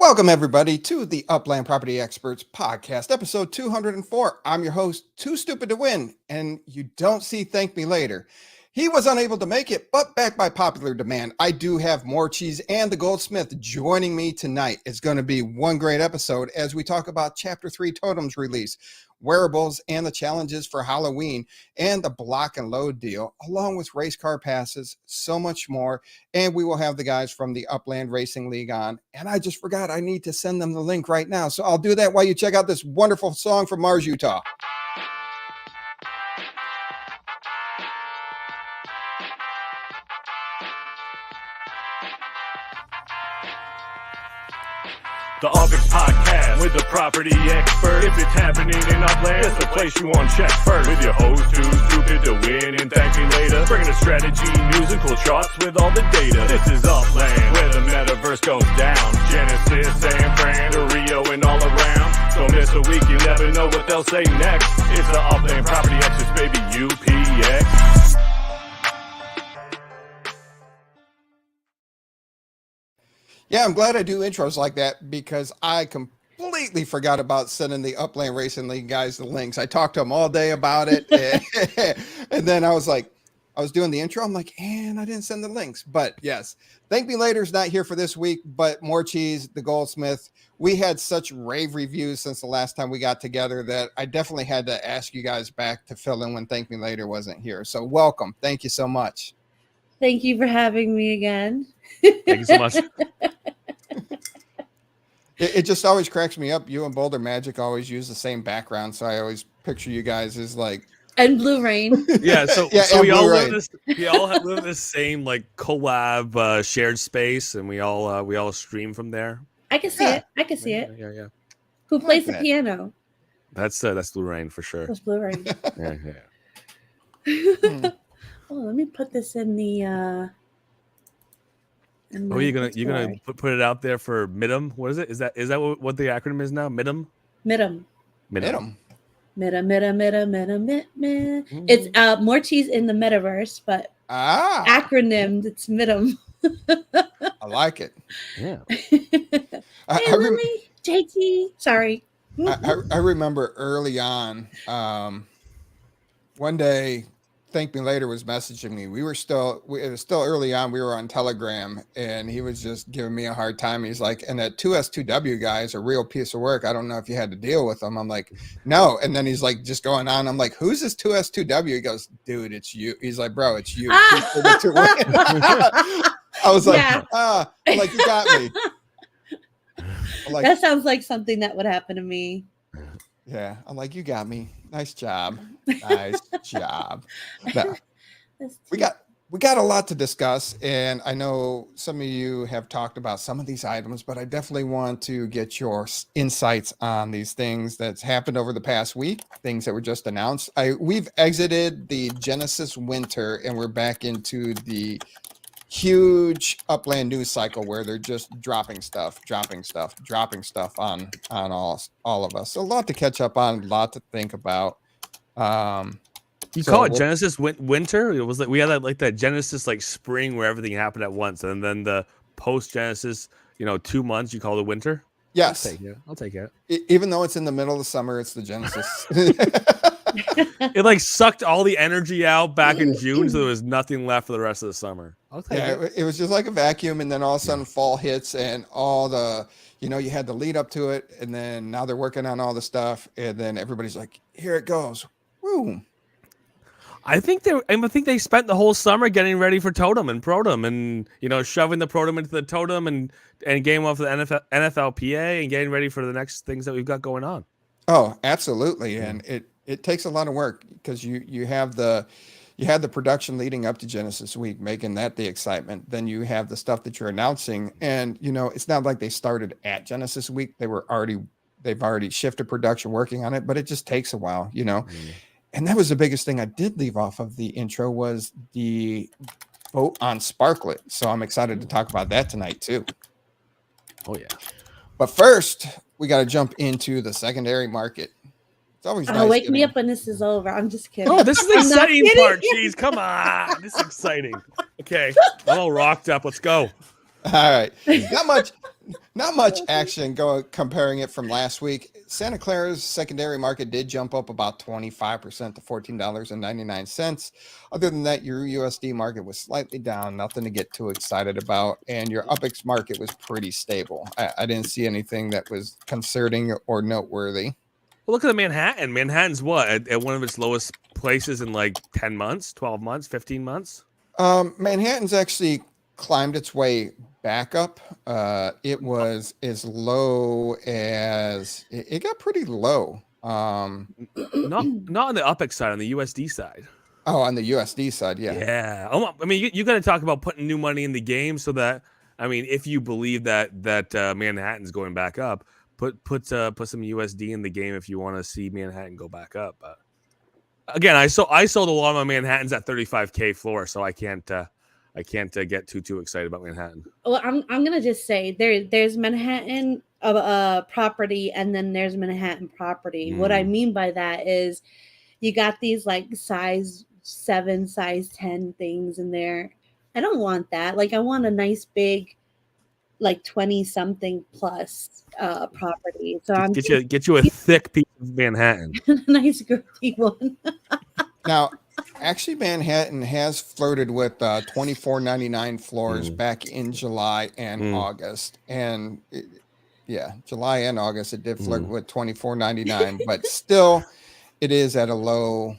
Welcome, everybody, to the Upland Property Experts Podcast, episode 204. I'm your host, Too Stupid to Win, and you don't see Thank Me Later. He was unable to make it, but back by popular demand, I do have More Cheese and the Goldsmith joining me tonight. It's going to be one great episode as we talk about Chapter 3 Totem's release, wearables and the challenges for Halloween, and the block and load deal, along with race car passes, so much more. And we will have the guys from the Upland Racing League on. And I just forgot I need to send them the link right now. So I'll do that while you check out this wonderful song from Mars, Utah. The UPX Podcast with the property expert. If it's happening in Upland, it's the place you want to check first. With your host, Too Stupid to Win and Thank Me Later. Bringing the strategy, news, and cool charts with all the data. This is Upland, where the metaverse goes down. Genesis, San Fran, to Rio, and all around. Don't miss a week, you never know what they'll say next. It's the Upland Property Experts, baby, UPX. Yeah, I'm glad I do intros like that because I completely forgot about sending the Upland Racing League guys the links. I talked to them all day about it. And then I was doing the intro. I'm like, and I didn't send the links. But yes, Thank Me Later is not here for this week, but More Cheese, the Goldsmith. We had such rave reviews since the last time we got together that I definitely had to ask you guys back to fill in when Thank Me Later wasn't here. So welcome. Thank you so much. Thank you for having me again. Thank you so much. It just always cracks me up. You and Boulder Magic always use the same background, so I always picture you guys as like and Blue Rain. Yeah, so Yeah, we all Rain. live this same like collab shared space, and we all stream from there. I can see it. I can see it. Yeah. Who plays the that. piano? That's Blue Rain for sure. That's Blue Rain. Yeah. Oh, let me put this in the. Oh, you're gonna put it out there for MIDM? What is it? Is that what the acronym is now? MIDM. MIDM. It's More Cheese in the Metaverse, but acronymed. It's MIDM. I like it. Yeah. JT. Sorry. I remember early on, one day, Thank Me Later was messaging me. It was still early on. We were on Telegram, and he was just giving me a hard time. He's like, and that 2S2W guy is a real piece of work. I don't know if you had to deal with him. I'm like, no. And then he's like, just going on. I'm like, who's this 2S2W? He goes, dude, it's you. He's like, bro, it's you. I was like, I'm like, you got me. Like, that sounds like something that would happen to me. Yeah, I'm like, you got me. Nice job. Nice job. No, we got a lot to discuss, and I know some of you have talked about some of these items, but I definitely want to get your insights on these things that's happened over the past week, things that were just announced. We've exited the Genesis winter, and we're back into the huge Upland news cycle where they're just dropping stuff on all of us. So a lot to catch up on, a lot to think about. You call it Genesis winter? It was like we had that Genesis like spring where everything happened at once, and then the post Genesis, 2 months you call it winter. Yes, I'll take it. Even though it's in the middle of the summer, it's the Genesis. It like sucked all the energy out back in June, so there was nothing left for the rest of the summer. It was just like a vacuum, and then all of a sudden fall hits, and all the you had the lead up to it, and then now they're working on all the stuff, and then everybody's like, here it goes. Woo. I think they spent the whole summer getting ready for Totem and Protem, and shoving the Protem into the Totem and game off the NFLPA and getting ready for the next things that we've got going on. Oh, absolutely, and it takes a lot of work because you have the production leading up to Genesis Week, making that the excitement. Then you have the stuff that you're announcing, and it's not like they started at Genesis Week. They've already shifted production, working on it, but it just takes a while, And that was the biggest thing I did leave off of the intro was the vote on Sparklet. So I'm excited to talk about that tonight too. Oh yeah. But first, we got to jump into the secondary market. It's always nice. Wake me up when this is over. I'm just kidding. Oh, this is the exciting part. Jeez, come on. This is exciting. Okay, I'm all rocked up. Let's go. All right. Not much action comparing it from last week. Santa Clara's secondary market did jump up about 25% to $14.99. Other than that, your USD market was slightly down, nothing to get too excited about. And your UPX market was pretty stable. I didn't see anything that was concerning or noteworthy. Well, look at the Manhattan. Manhattan's what? At one of its lowest places in like 10 months, 12 months, 15 months? Manhattan's actually climbed its way back up. It was as low as it got pretty low. Not on the UPX side, on the USD side. Oh, on the USD side, yeah. Yeah. I mean, you got to talk about putting new money in the game so that, I mean, if you believe that Manhattan's going back up, put some USD in the game if you want to see Manhattan go back up. But again, I sold a lot of my Manhattans at 35K floor, so I can't get too excited about Manhattan. Well, I'm gonna just say there's Manhattan property, and then there's Manhattan property. What I mean by that is you got these like size 7, size 10 things in there. I don't want that. Like, I want a nice big, like 20 something plus property. So I'm get you a thick piece of Manhattan. a nice girthy one. Now, actually, Manhattan has flirted with $24.99 floors back in July and August, and July and August it did flirt with $24.99, but still, it is at a low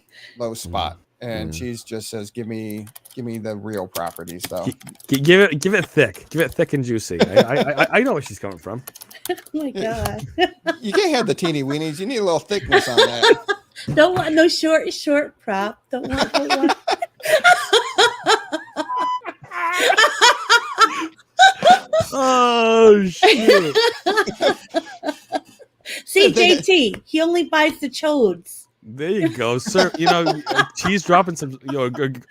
spot. And Cheese just says, "Give me the real properties, though. Give it thick and juicy." I know where she's coming from. Oh my god! You can't have the teeny weenies. You need a little thickness on that. Don't want no short prop. Don't want. Oh shit! See, JT, he only buys the chodes. There you go, sir. You know, Cheese dropping some,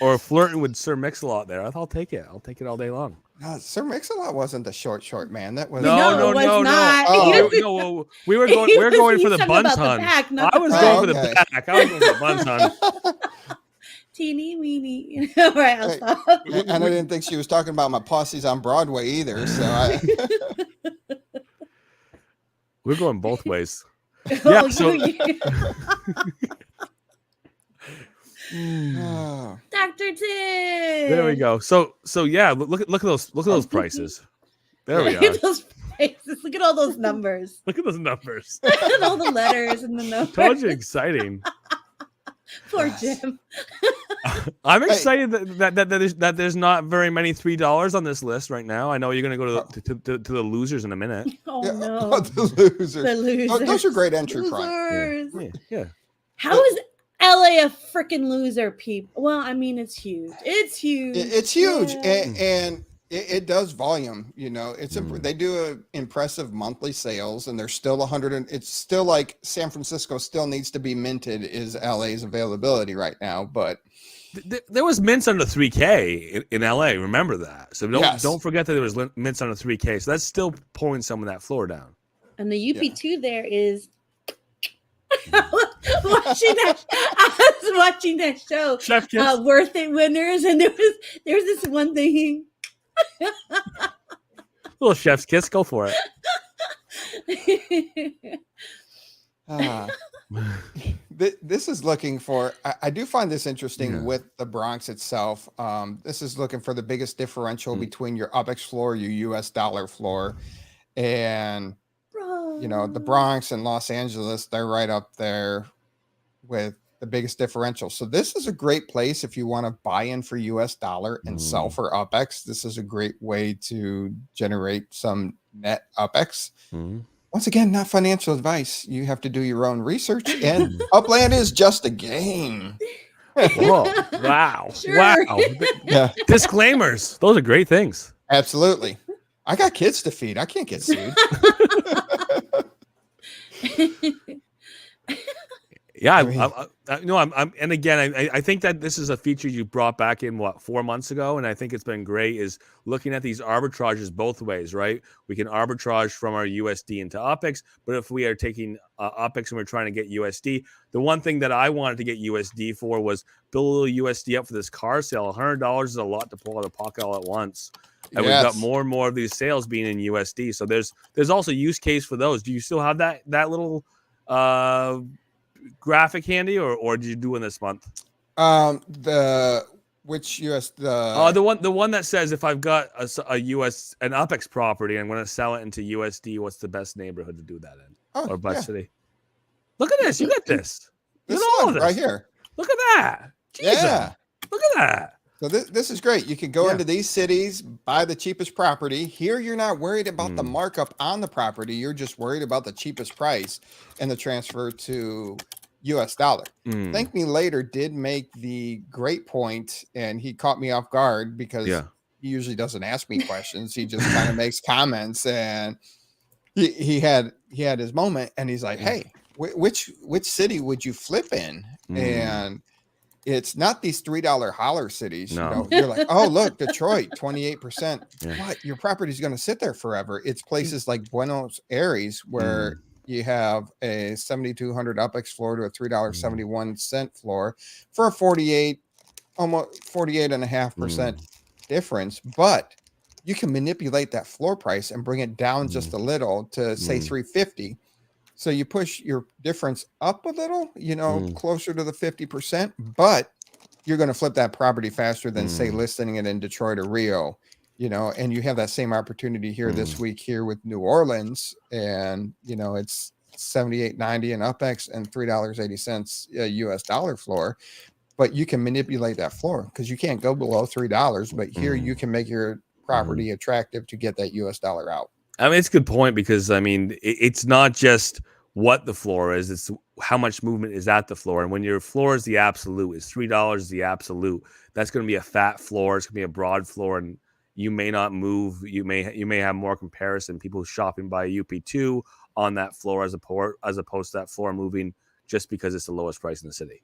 or flirting with Sir Mix-a-Lot there. I'll take it. I'll take it all day long. No, Sir Mix-a-Lot wasn't the short man. That was no. Oh. We were going for the buns hunt. I was going for the back. I was going for the buns hunt. Teeny weeny. All right, I'll stop. And I didn't think she was talking about my posses on Broadway either. So we're going both ways. Oh, Yeah. So. Dr. Tim. There we go. So yeah, look at those prices. There we Look are. at those prices. Look at all those numbers. Look at those numbers. And all the letters and the numbers. Told you, exciting. Poor Jim. I'm excited that there's not very many $3 on this list right now. I know you're going to go to the losers in a minute. Oh yeah. no. Oh, the losers. The losers. Those are great entry prices. Yeah. How is LA a freaking loser, people? Well, I mean, it's huge. It's huge. It's huge, Yeah. and it does volume. You know, they do impressive monthly sales, and they're still 100. And it's still like San Francisco still needs to be minted. Is LA's availability right now? But there was mints under 3K in LA. Remember that. So don't forget that there was mints under 3K. So that's still pulling some of that floor down. And the UP2 there is. I was watching that show, Chef Kiss. Worth It Winners, and there was this one thing. Little chef's kiss, go for it. This is looking for. I do find this interesting with the Bronx itself. This is looking for the biggest differential between your UPX floor, your US dollar floor, and you know, the Bronx and Los Angeles. They're right up there with the biggest differential. So this is a great place if you want to buy in for US dollar and sell for UPX. This is a great way to generate some net UPX. Once again, not financial advice. You have to do your own research, and Upland is just a game. Whoa. Wow. Sure. Wow. Yeah, Disclaimers. Those are great things. absolutely. I got kids to feed. I can't get sued. Yeah, I mean- I'm and again, I think that this is a feature you brought back in 4 months ago, and I think it's been great. Is looking at these arbitrages both ways, right? We can arbitrage from our USD into UPX, but if we are taking UPX and we're trying to get USD, the one thing that I wanted to get USD for was build a little USD up for this car sale. $100 is a lot to pull out of the pocket all at once, and we've got more and more of these sales being in USD. So there's also use case for those. Do you still have that little graphic handy, or did you do it this month? The one that says if I've got an UPX property, I'm going to sell it into USD. What's the best neighborhood to do that in, or best city? Look at this. You got this. This all one this right here. Look at that. Jesus. Yeah. Look at that. So this is great. You can go into these cities, buy the cheapest property. Here, you're not worried about the markup on the property. You're just worried about the cheapest price and the transfer to US dollar. ThankMeLater did make the great point, and he caught me off guard because he usually doesn't ask me questions. He just kind of makes comments, and he had his moment, and he's like, "Hey, which city would you flip in?" And it's not these $3 holler cities. No. You know, you're like, oh, look, Detroit, 28%. What? Your property's going to sit there forever. It's places like Buenos Aires where you have a 7,200 UPX floor to a $3.71 floor for a 48.5% difference. But you can manipulate that floor price and bring it down just a little to say 350. So you push your difference up a little, closer to the 50%, but you're going to flip that property faster than say listing it in Detroit or Rio, and you have that same opportunity here this week here with New Orleans, and it's 78.90 in UPX and $3.80 US dollar floor, but you can manipulate that floor because you can't go below $3, but here you can make your property attractive to get that US dollar out. I mean, it's a good point because, I mean, it's not just what the floor is, it's how much movement is at the floor. And when your floor is the absolute, is $3 is the absolute, that's going to be a fat floor. It's going to be a broad floor, and you may not move. You may have more comparison, people shopping by UP2 on that floor as opposed to that floor moving just because it's the lowest price in the city.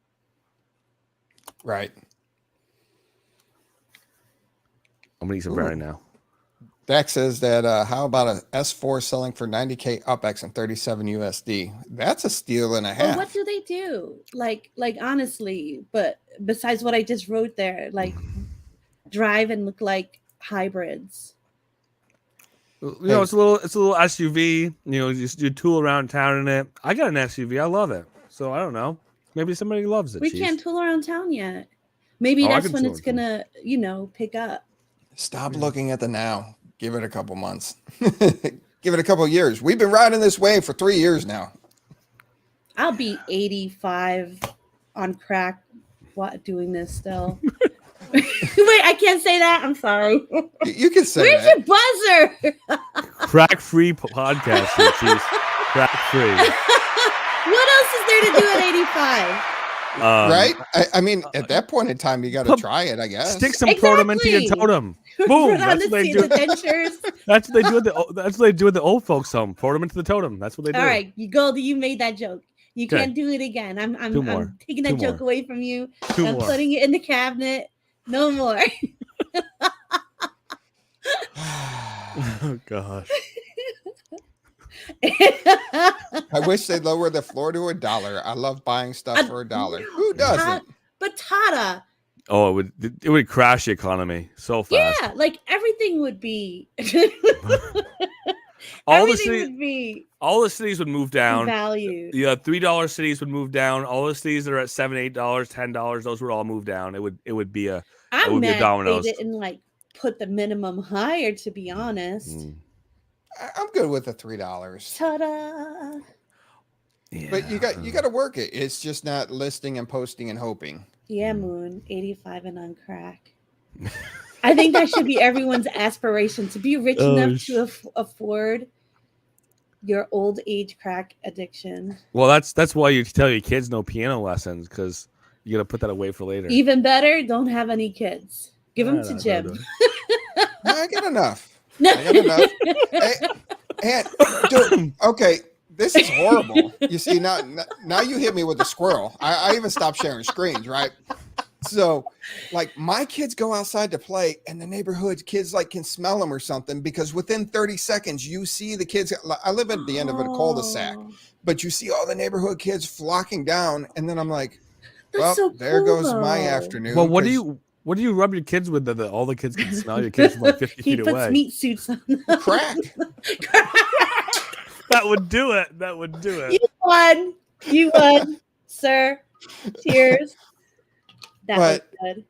Right. I'm going to eat some bread now. Dak says that how about a S4 selling for 90K UPX and 37 USD? That's a steal and a half. Well, what do they do? Like honestly, but besides what I just wrote there, like drive and look like hybrids. It's a little SUV. You tool around town in it. I got an SUV. I love it. So I don't know. Maybe somebody loves it. We can't tool around town yet. Maybe that's when it's gonna, pick up. Stop looking at the now. Give it a couple months. Give it a couple of years. We've been riding this wave for 3 years now. I'll be 85 on crack doing this still. Wait, I can't say that. I'm sorry. You can say Where's that. your buzzer? Crack-free podcast, Cheese. Crack-free. What else is there to do at 85? Right? I mean, at that point in time, you got to try it, I guess. Stick some Totem into your totem. Boom. That's what they do. That's what they do. That's what they do with the old folks home. Pour them into the totem. That's what they do. All right, you made that joke. You can't do it again. I'm taking that joke away from you. I'm putting it in the cabinet. No more. Oh gosh. I wish they'd lower the floor to $1. I love buying stuff for $1. Who doesn't? But Tata. Oh, it would crash the economy so fast. Yeah, like everything would be. All the cities would move down. Valued. The $3 cities would move down. All the cities that are at $7, $8, $10, those would all move down. It would be a. I'm mad they didn't put the minimum higher. To be honest. I'm good with the $3. Ta-da! Yeah. But you got to work it. It's just not listing and posting and hoping. Yeah, Moon, 85 and on crack. I think that should be everyone's aspiration, to be rich enough to afford your old age crack addiction. Well, that's why you tell your kids no piano lessons, because you got to put that away for later. Even better, don't have any kids. Give them to Jim. I got enough. I got enough. Hey, dude, okay, This is horrible. You see, now you hit me with the squirrel. I even stopped sharing screens, right? So, like, my kids go outside to play, and the neighborhood kids like can smell them or something, because within 30 seconds you see the kids. I live at the end of a cul-de-sac, but you see all the neighborhood kids flocking down, and then I'm like, well, there goes my afternoon. Well, what do you rub your kids with that all the kids can smell your kids from like 50 feet away? He puts meat suits on them. Crack. That would do it. That would do it. You won, sir. Cheers. That was good.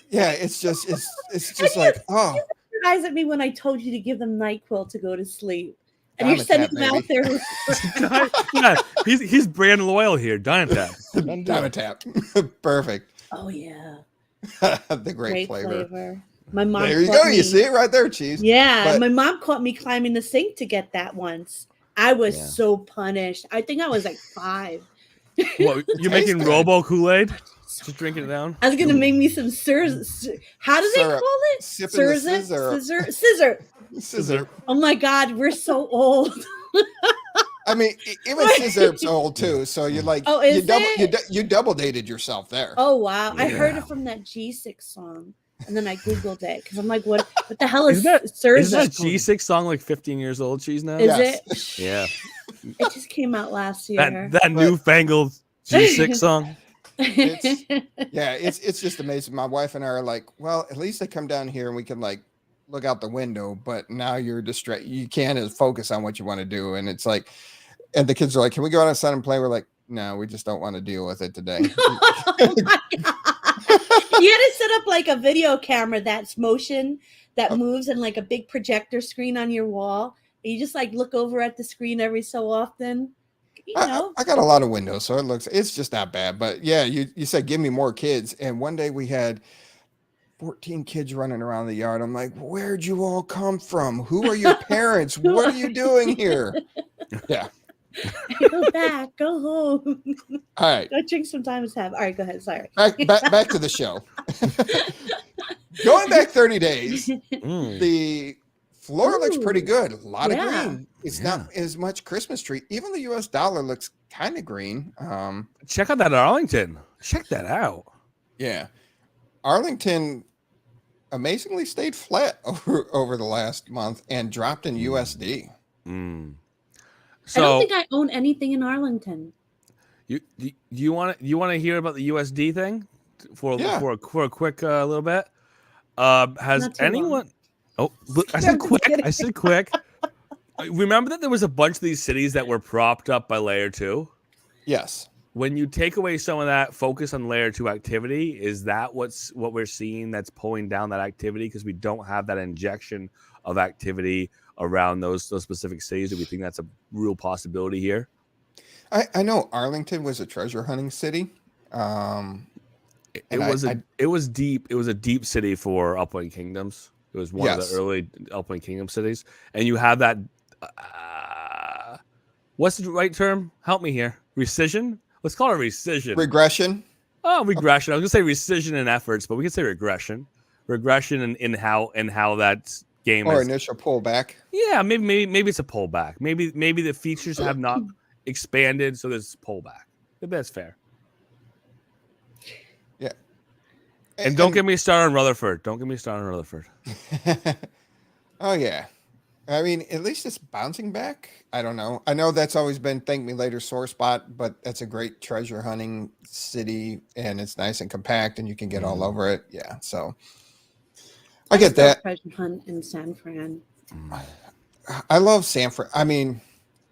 Yeah, it's just like, oh. You surprised at me when I told you to give them NyQuil to go to sleep. And you're sending them out there. Yeah, he's brand loyal here. Dynatap. Dynatap. Perfect. Oh, yeah. The great flavor. My mom. There you go. You see it right there, Cheese. Yeah. My mom caught me climbing the sink to get that once. I was so punished. I think I was like 5. What, you're making Robo Kool-Aid? Just drinking it down? I was going to make me some how do they call it? Scissor. Oh my God, we're so old. I mean, even Scissor's old too. So you're like, you double dated yourself there. Oh wow, yeah. I heard it from that G6 song, and then I googled it because I'm like, what the hell is that? Is that G6 song like 15 years old? Cheese now? Is it? Yeah. It just came out last year. That newfangled G6 song. It's just amazing. My wife and I are like, well, at least they come down here and we can like look out the window, but now you're distracted. You can't focus on what you want to do. And it's like, and the kids are like, can we go outside and play? We're like, no, we just don't want to deal with it today. Oh my God. You had to set up like a video camera that's motion that moves and like a big projector screen on your wall. And you just like look over at the screen every so often. You know. I got a lot of windows, so it's just not bad. But yeah, you said give me more kids. And one day we had 14 kids running around the yard. I'm like, where'd you all come from? Who are your parents? What are you doing here? Yeah. Go back. Go home. All right. Go drink some time to have. All right, go ahead. Sorry. Back to the show. Going back 30 days, the floor looks pretty good. A lot of green. It's not as much Christmas tree. Even the US dollar looks kind of green. Check out that Arlington. Check that out. Yeah. Arlington amazingly stayed flat over the last month and dropped in USD. So, I don't think I own anything in Arlington. You want to hear about the USD thing for a quick little bit? Has anyone? Oh, look, I said quick. I said quick. Remember that there was a bunch of these cities that were propped up by layer 2? Yes. When you take away some of that focus on layer 2 activity, is that what we're seeing that's pulling down that activity? Because we don't have that injection of activity around those specific cities. Do we think that's a real possibility here? I know Arlington was a treasure hunting city. It was deep. It was a deep city for Upland Kingdoms. It was one of the early Upland Kingdom cities. And you have that, what's the right term? Help me here. Rescission? Let's call it rescission. Regression. Oh, regression. I was gonna say rescission in efforts, but we can say regression. Regression in how that game or initial pullback. Yeah, maybe it's a pullback. Maybe the features have not expanded, so there's pullback. Maybe that's fair. Yeah. And don't get me started on Rutherford. Oh yeah. I mean, at least it's bouncing back. I don't know. I know that's always been ThankMeLater's sore spot, but that's a great treasure hunting city, and it's nice and compact, and you can get all over it. Yeah, so I get that. Treasure hunt in San Fran. I love San Fran. I mean,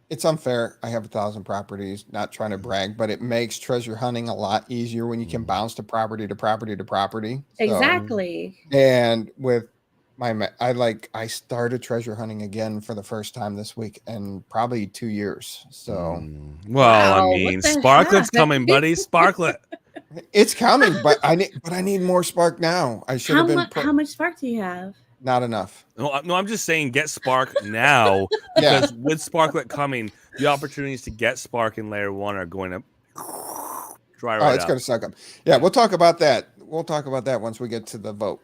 it's unfair. I have 1,000 properties. Not trying to brag, but it makes treasure hunting a lot easier when you can bounce to property to property to property. So, exactly. And with I started treasure hunting again for the first time this week in probably 2 years. So, well, I mean, Sparklet's coming, buddy. Sparklet. It's coming, but I need more Spark now. I should have been. How much Spark do you have? Not enough. No, I'm just saying, get Spark now because with Sparklet coming, the opportunities to get Spark in layer 1 are going to dry right up. Oh, it's going to suck up. Yeah, we'll talk about that. We'll talk about that once we get to the vote.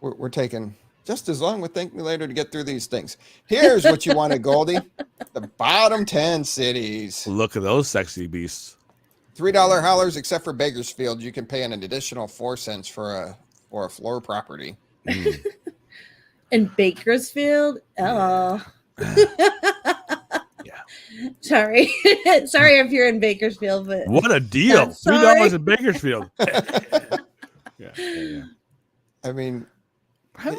We're taking just as long with Thank Me Later to get through these things. Here's what you wanted, Goldie. The bottom 10 cities. Look at those sexy beasts. $3 hollers, except for Bakersfield. You can pay an additional 4 cents for a floor property. In Bakersfield? Oh. Yeah. Sorry. Sorry if you're in Bakersfield, but What a deal. $3 in Bakersfield. Yeah. I mean, I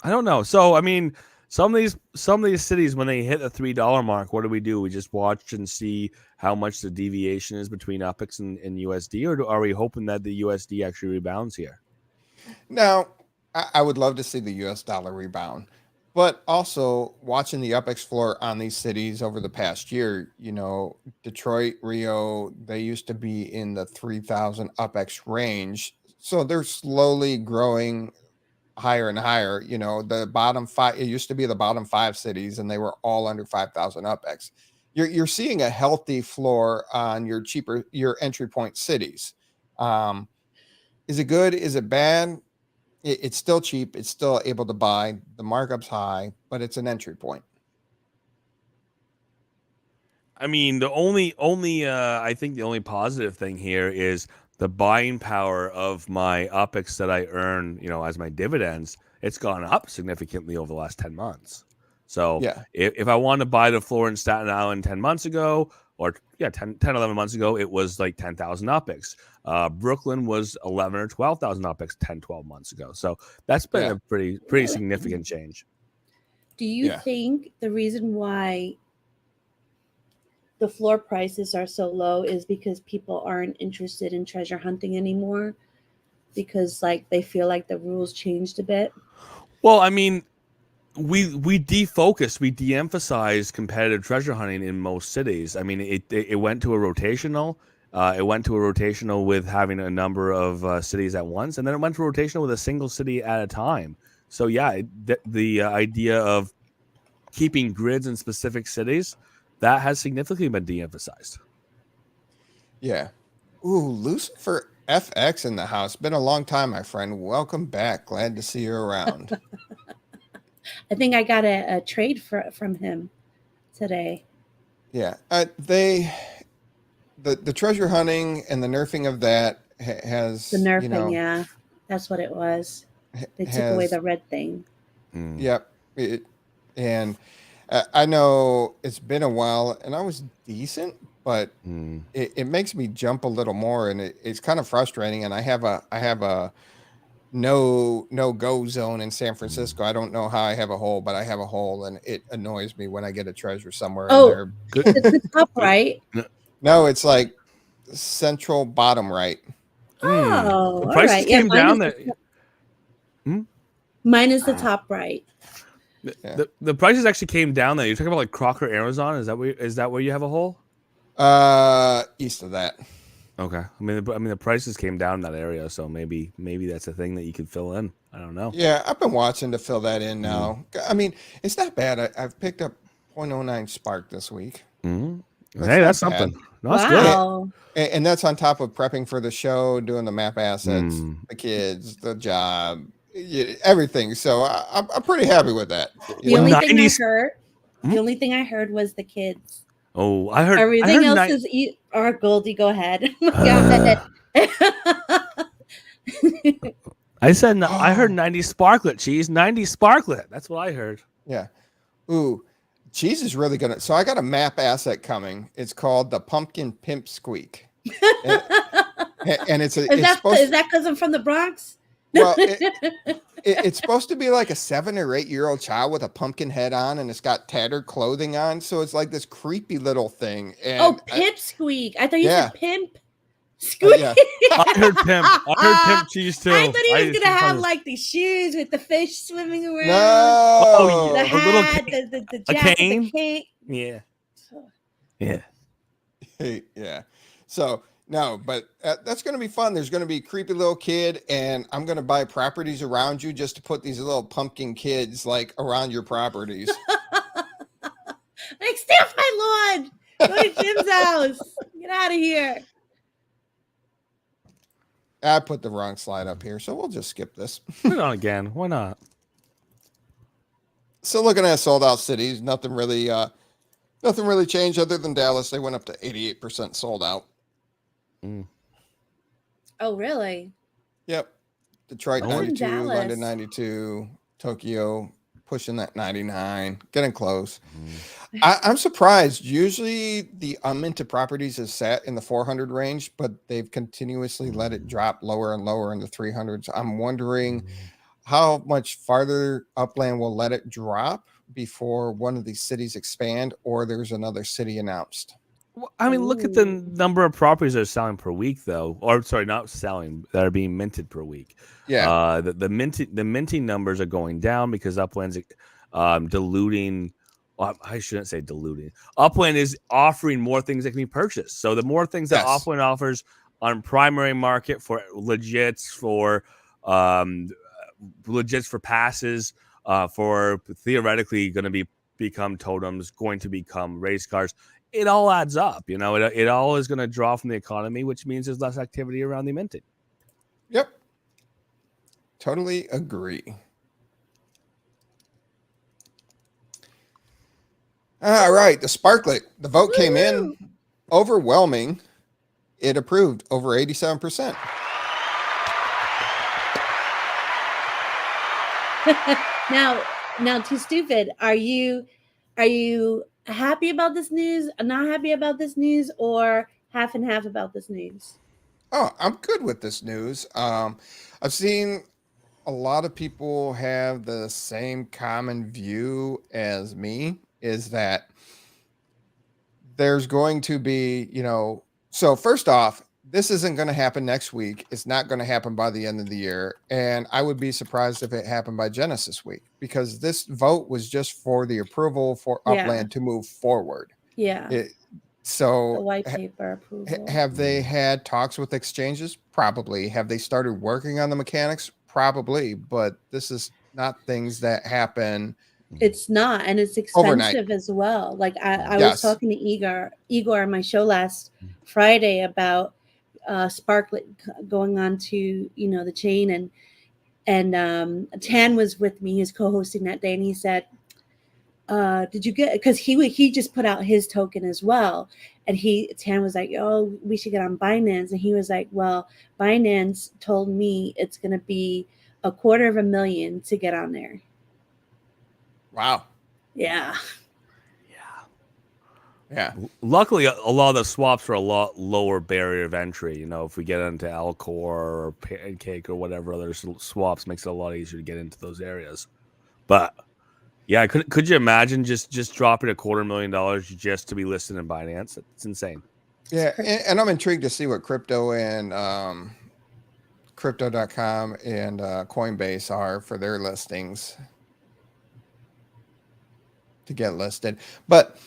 don't know. So, I mean, some of these cities, when they hit the $3 mark, what do? We just watch and see how much the deviation is between UPX and USD, or are we hoping that the USD actually rebounds here? now, I would love to see the US dollar rebound, but also watching the UPX floor on these cities over the past year, Detroit, Rio, they used to be in the 3,000 UPX range. So they're slowly growing higher and higher. The bottom 5, it used to be the bottom 5 cities, and they were all under 5,000 UPX. You're seeing a healthy floor on your entry point cities. Is it good? Is it bad? It's still cheap. It's still able to buy. The markup's high, but it's an entry point. I mean, the only I think the only positive thing here is the buying power of my UPX that I earn, as my dividends. It's gone up significantly over the last 10 months. So Yeah. if I wanted to buy the floor in Staten Island 10 months ago, or 10, 11 months ago, it was like 10,000 UPX. Brooklyn was 11 or 12,000 UPX 10, 12 months ago. So that's been a pretty significant change. do you think the reason why the floor prices are so low is because people aren't interested in treasure hunting anymore? Because they feel like the rules changed a bit? Well, I mean, we defocus, we de-emphasize competitive treasure hunting in most cities. I mean, it went to a rotational. It went to a rotational with having a number of cities at once, and then it went to a rotational with a single city at a time. So yeah, the idea of keeping grids in specific cities, that has significantly been de-emphasized. Yeah. Ooh, Lucifer FX in the house. Been a long time, my friend. Welcome back. Glad to see you around. I think I got a trade from him today. Yeah. The treasure hunting and the nerfing of that has The nerfing, that's what it was. They took away the red thing. Yep. And I know it's been a while, and I was decent, but it makes me jump a little more, and it's kind of frustrating. And I have a no go zone in San Francisco. I don't know how I have a hole, but I have a hole, and it annoys me when I get a treasure somewhere. Oh, it's the top right. No, it's like central bottom right. Oh, the prices right. came down there. Mine is the top right. The prices actually came down there. You're talking about like Crocker, Arizona. Is that where you have a hole? East of that. Okay. I mean, the prices came down in that area, so maybe that's a thing that you could fill in. I don't know. Yeah, I've been watching to fill that in now. I mean, it's not bad. I've picked up 0.09 Spark this week. Hey, that's something. No, that's Wow. Good. And that's on top of prepping for the show, doing the map assets, the kids, the job, everything. So I'm pretty happy with that. The only thing I heard, the only thing I heard was the kids. Oh, I heard everything else is our Goldie. Go ahead. I said I heard 90 Sparklet cheese, 90 Sparklet. That's what I heard. Yeah. Ooh, cheese is really gonna. So I got a map asset coming. It's called the Pumpkin Pimp Squeak, and it's a. Is that because I'm from the Bronx? Well, it's supposed to be like a 7 or 8 year old child with a pumpkin head on, and it's got tattered clothing on. So it's like this creepy little thing. And Pimp Squeak. I thought you said Pimp Squeak. Yeah. I heard Pimp. I heard Pimp cheese too. I thought he was gonna have like the shoes with the fish swimming around. No, the hat, the jacket, cane? the cake. Yeah. Yeah. So. No, but that's going to be fun. There's going to be a creepy little kid, and I'm going to buy properties around you just to put these little pumpkin kids like around your properties. Like, stay off my lawn. Go to Jim's house. Get out of here. I put the wrong slide up here, so we'll just skip this. Put it on again. Why not? So looking at sold out cities, nothing really changed other than Dallas. They went up to 88% sold out. Oh, really? Yep. Detroit What's in 92, Dallas? London 92, Tokyo pushing that 99, getting close. I'm surprised. Usually the unminted properties is set in the 400 range, but they've continuously let it drop lower and lower in the 300s. I'm wondering how much farther Upland will let it drop before one of these cities expand or there's another city announced. Well, I mean, look at the number of properties that are selling per week, though. Or sorry, not selling, that are being minted per week. Yeah. The minting numbers are going down because Upland's diluting. Well, I shouldn't say diluting. Upland is offering more things that can be purchased. So the more things that Upland offers on primary market for legits, for passes, for theoretically going to become totems, going to become race cars. It all adds up, you know. It all is going to draw from the economy, which means there's less activity around the minting. Yep. Totally agree. All right, the Sparklet. The vote came in overwhelming. It approved over 87%. Now, Too Stupid, are you happy about this news, not happy about this news, or half and half about this news? Oh, I'm good with this news. I've seen a lot of people have the same common view as me, is that there's going to be, so first off, this isn't going to happen next week. It's not going to happen by the end of the year. And I would be surprised if it happened by Genesis week, because this vote was just for the approval for Upland to move forward. Yeah. So the white paper approval. Have they had talks with exchanges? Probably. Have they started working on the mechanics? Probably. But this is not things that happen. It's not, and it's expensive overnight as well. Like I was talking to Igor on my show last Friday about Sparklet going on to the chain, and Tan was with me. He was co-hosting that day, and he said, "Did you get?" Because he just put out his token as well, and Tan was like, "Oh, we should get on Binance," and he was like, "Well, Binance told me it's going to be $250,000 to get on there." Wow. Yeah. Luckily, a lot of the swaps are a lot lower barrier of entry. If we get into Alcor or Pancake or whatever other swaps, makes it a lot easier to get into those areas. But yeah, could you imagine just dropping $250,000 just to be listed in Binance? It's insane. Yeah, and I'm intrigued to see what crypto and crypto.com and Coinbase are for their listings to get listed. But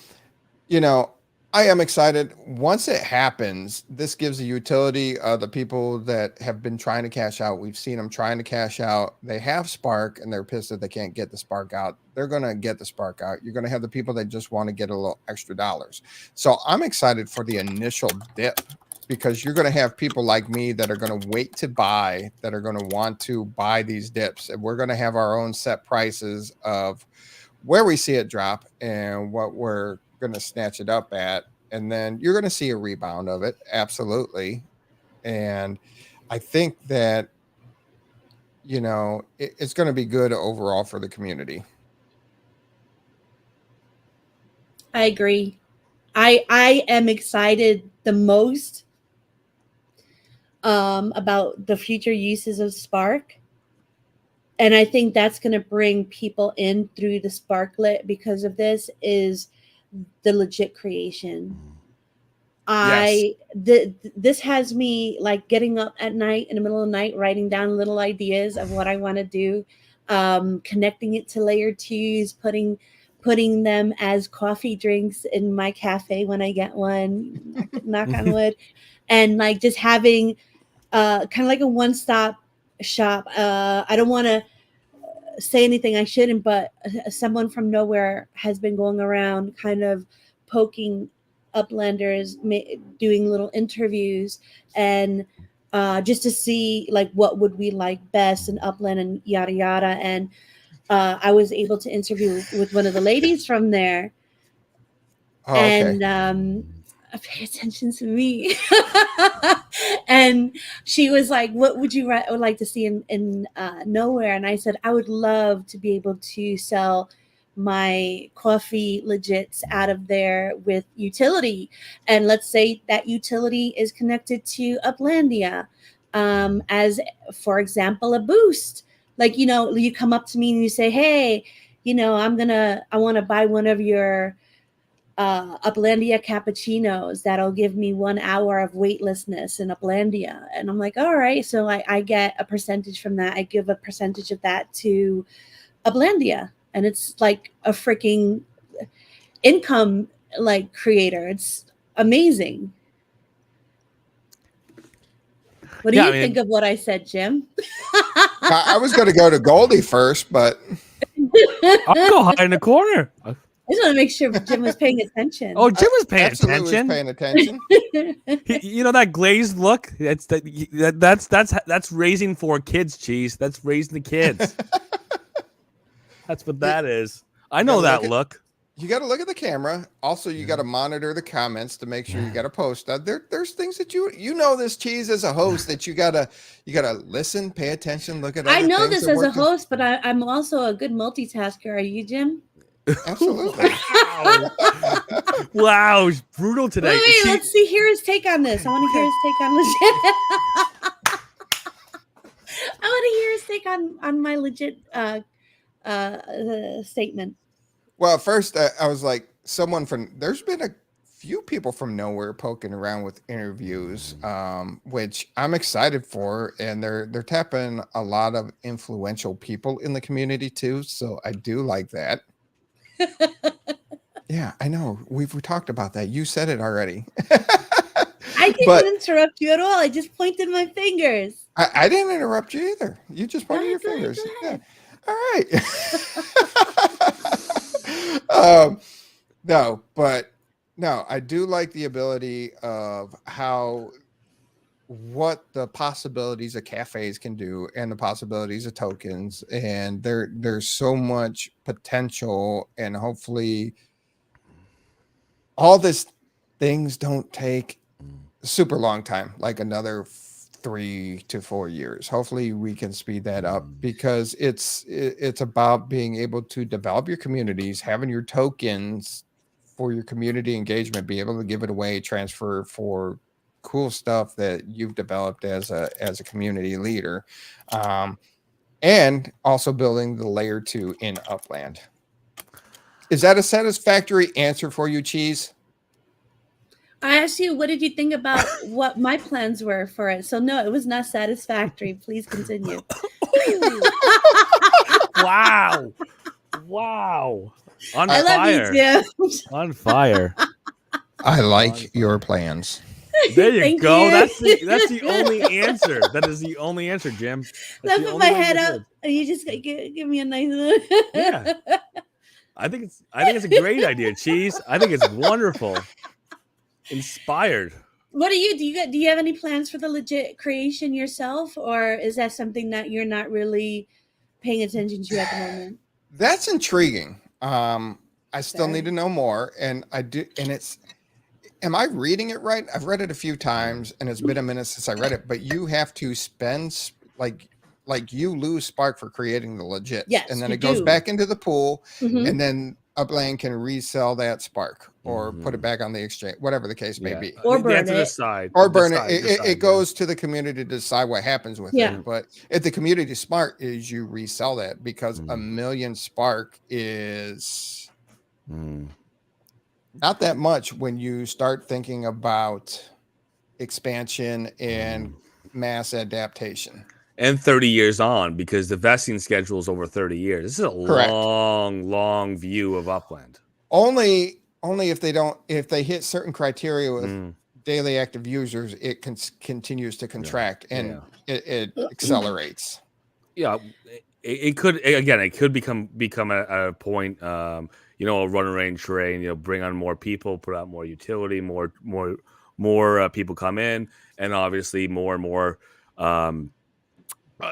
I am excited. Once it happens, this gives the utility the people that have been trying to cash out. We've seen them trying to cash out. They have Spark and they're pissed that they can't get the Spark out. They're going to get the Spark out. You're going to have the people that just want to get a little extra dollars. So I'm excited for the initial dip, because you're going to have people like me that are going to wait to buy, that are going to want to buy these dips. And we're going to have our own set prices of where we see it drop and what we're going to snatch it up at, and then you're going to see a rebound of it. Absolutely. And I think that it's going to be good overall for the community. I agree. I am excited the most about the future uses of Spark. And I think that's going to bring people in through the Sparklet because of this, is the legit creation. This has me like getting up at night, in the middle of the night, writing down little ideas of what I want to do, connecting it to layer 2s, putting them as coffee drinks in my cafe when I get one, knock on wood, and like just having kind of like a one-stop shop. I don't want to say anything I shouldn't, but someone from nowhere has been going around kind of poking Uplanders, doing little interviews, and just to see like what would we like best in Upland and yada yada. And I was able to interview with one of the ladies from there. Oh, okay. And pay attention to me. And she was like, what would you like to see in Nowhere? And I said, I would love to be able to sell my coffee legits out of there with utility. And let's say that utility is connected to Uplandia, as, for example, a boost. Like, you come up to me and you say, hey, I want to buy one of your Uplandia cappuccinos that'll give me 1 hour of weightlessness in Uplandia. And I'm like, all right. So I get a percentage from that. I give a percentage of that to Uplandia. And it's like a freaking income like creator. It's amazing. What do you think of what I said, Jim? I was going to go to Goldie first, but I'll go hide in the corner. I just want to make sure Jim was paying attention. Oh, Jim was paying absolutely attention. was paying attention. That glazed look. That's raising 4 kids, Cheese. That's raising the kids. That's what that is. I know that look. You got to look at the camera. Also, you got to monitor the comments to make sure you got to post. There's things that you know this, Cheese, as a host, that you gotta listen, pay attention, look at. I know this as a host, but I'm also a good multitasker. Are you, Jim? Absolutely. Wow, it's brutal today. Wait, let's hear his take on this. I want to hear his take on legit. I want to hear his take on my legit statement. Well, first I was like, there's been a few people from Nowhere poking around with interviews, which I'm excited for, and they're tapping a lot of influential people in the community too. So I do like that. Yeah, I know. We talked about that. You said it already. I didn't interrupt you at all. I just pointed my fingers. I didn't interrupt you either. You just pointed your fingers. Yeah. All right. No, I do like the ability of what the possibilities of cafes can do and the possibilities of tokens. And there's so much potential, and hopefully all these things don't take a super long time, like another 3 to 4 years. Hopefully we can speed that up, because it's about being able to develop your communities, having your tokens for your community engagement, be able to give it away, transfer for cool stuff that you've developed as a community leader, and also building the layer 2 in Upland. Is that a satisfactory answer for you, Cheese? I asked you, what did you think about what my plans were for it? So no, it was not satisfactory. Please continue. Wow. On I fire. love you, Jim. On fire. I like your plans. There you Thank go. you. That's the only answer. That is the only answer, Jim. I put my head up, and you just give me a nice look. Yeah. I think it's a great idea, Cheese. I think it's wonderful. Inspired. What do you have any plans for the legit creation yourself, or is that something that you're not really paying attention to at the moment? That's intriguing. I still need to know more, and I do. And am I reading it right? I've read it a few times, and it's been a minute since I read it. But you have to spend like you lose Spark for creating the legit, yes, and then it goes back into the pool, and then Upland can resell that Spark or put it back on the exchange, whatever the case may be, or burn it. Or burn it. It goes to the community to decide what happens with it. But if the community smart is, you resell that, because 1,000,000 Spark is not that much when you start thinking about expansion and mass adaptation. And 30 years on, because the vesting schedule is over 30 years. This is a long view of Upland. Only if they hit certain criteria with daily active users, it continues to contract and it accelerates. Yeah, it could become a point. A run and range terrain. Bring on more people, put out more utility, more people come in, and obviously more and more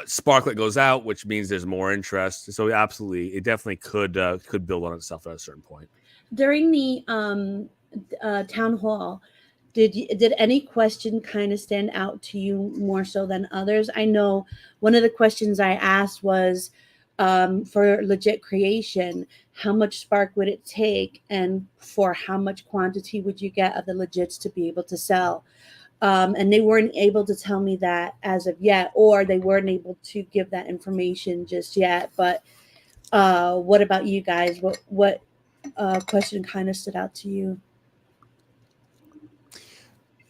Sparklet goes out, which means there's more interest. So absolutely, it definitely could build on itself at a certain point. During the town hall, did any question kind of stand out to you more so than others? I know one of the questions I asked was for legit creation, how much spark would it take, and for how much quantity would you get of the legits to be able to sell? And they weren't able to tell me that as of yet, or they weren't able to give that information just yet. But what about you guys? What question kind of stood out to you?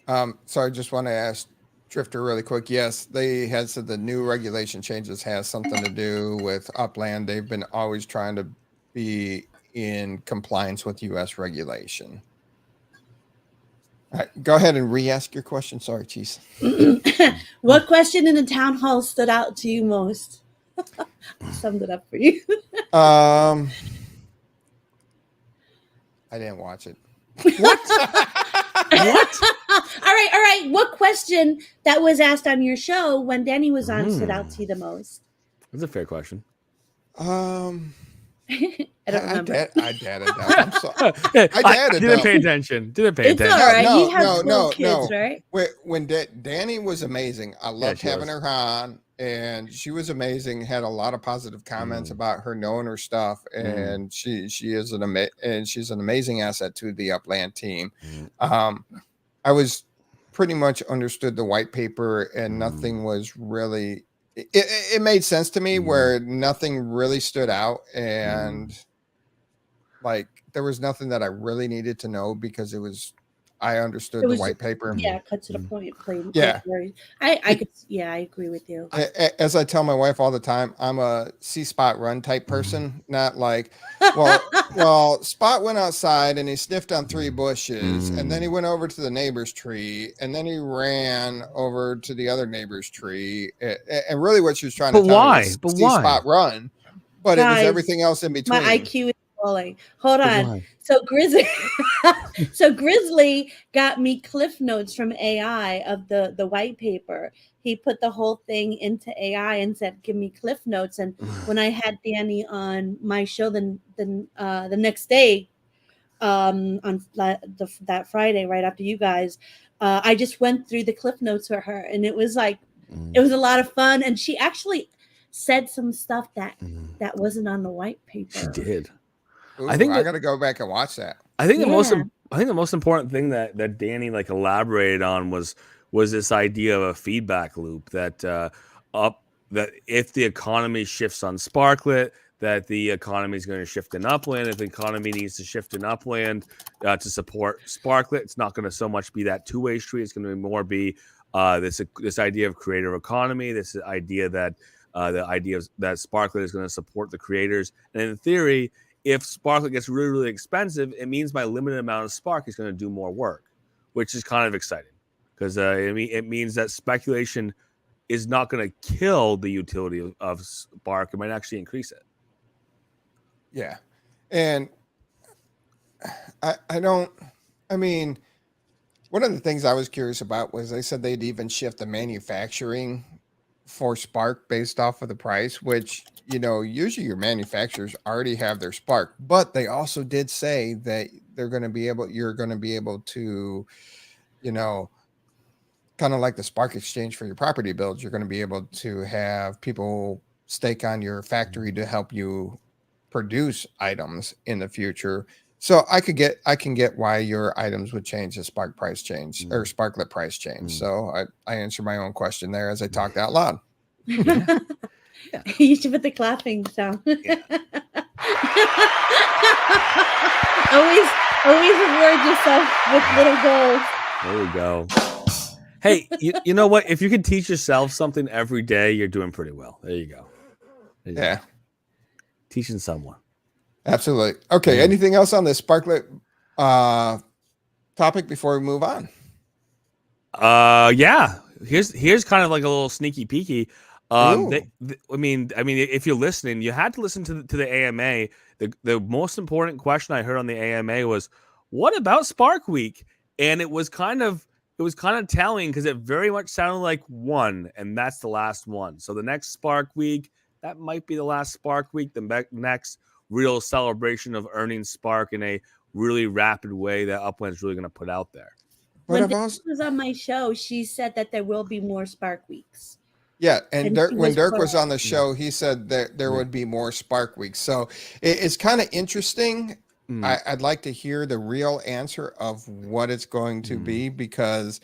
So I just want to ask Drifter really quick. Yes, they had said the new regulation changes has something to do with Upland. They've been always trying to be in compliance with U.S. regulation. All right, go ahead and re-ask your question. Sorry, Cheese. What question in the town hall stood out to you most? I summed it up for you. I didn't watch it. What? What? All right. What question that was asked on your show when Danny was on stood out to you the most? That's a fair question. I don't remember. I dated that. I'm sorry. I didn't pay attention. Didn't pay It's attention. all right. No, You have no, kids, no. right? When Danny was amazing. I loved she having was. her on, and she was amazing. Had a lot of positive comments about her knowing her stuff, and she is she's an amazing asset to the Upland team. I was pretty much understood the white paper, and nothing was really. It made sense to me where nothing really stood out, and like there was nothing that I really needed to know because I understood the white paper. Yeah, cut to the point. Plain. Yeah. I could. Yeah, I agree with you. As I tell my wife all the time, I'm a see Spot run type person, not like, well, Spot went outside and he sniffed on 3 bushes, and then he went over to the neighbor's tree, and then he ran over to the other neighbor's tree. And really, what she was trying to tell me is see Spot run, but it was everything else in between. My IQ is falling. Hold on. So Grizzly got me cliff notes from AI of the white paper. He put the whole thing into AI and said, "Give me cliff notes." And when I had Danny on my show, the next day, on that Friday, right after you guys, I just went through the cliff notes for her, and it was like it was a lot of fun. And she actually said some stuff that wasn't on the white paper. She did. Ooh, I think I got to go back and watch that. I think the most important thing that Danny like elaborated on was this idea of a feedback loop that that if the economy shifts on Sparklet, that the economy is going to shift in Upland. If the economy needs to shift in Upland to support Sparklet, it's not going to so much be that two-way street. It's going to more be this idea of creator economy. This idea that that Sparklet is going to support the creators, and in theory, if Sparklet gets really, really expensive, it means my limited amount of Spark is going to do more work, which is kind of exciting because it means that speculation is not going to kill the utility of Spark. It might actually increase it. Yeah. And one of the things I was curious about was they said they'd even shift the manufacturing for Spark based off of the price, which, usually your manufacturers already have their Spark, but they also did say that you're going to be able to, kind of like the Spark exchange for your property builds, you're going to be able to have people stake on your factory to help you produce items in the future. So I can get why your items would change the Spark price change or Sparklet price change. So I answered my own question there as I talked out loud. Yeah. You should put the clapping sound. Yeah. always reward yourself with little goals. There you go. Hey, you know what? If you can teach yourself something every day, you're doing pretty well. There you go. Yeah. Teaching someone. Absolutely. Okay. Anything else on this Sparklet topic before we move on? Yeah. Here's kind of like a little sneaky peeky. If you're listening, you had to listen to the AMA. The most important question I heard on the AMA was, "What about Spark Week?" And it was kind of kind of telling because it very much sounded like one, and that's the last one. So the next Spark Week, that might be the last Spark Week. The next real celebration of earning Spark in a really rapid way that Upland's really going to put out there. But When Dirk was on my show, she said that there will be more Spark Weeks. Yeah, and when Dirk was on the correct. show, he said that there would be more Spark Weeks. So it's kind of interesting. I'd like to hear the real answer of what it's going to be because,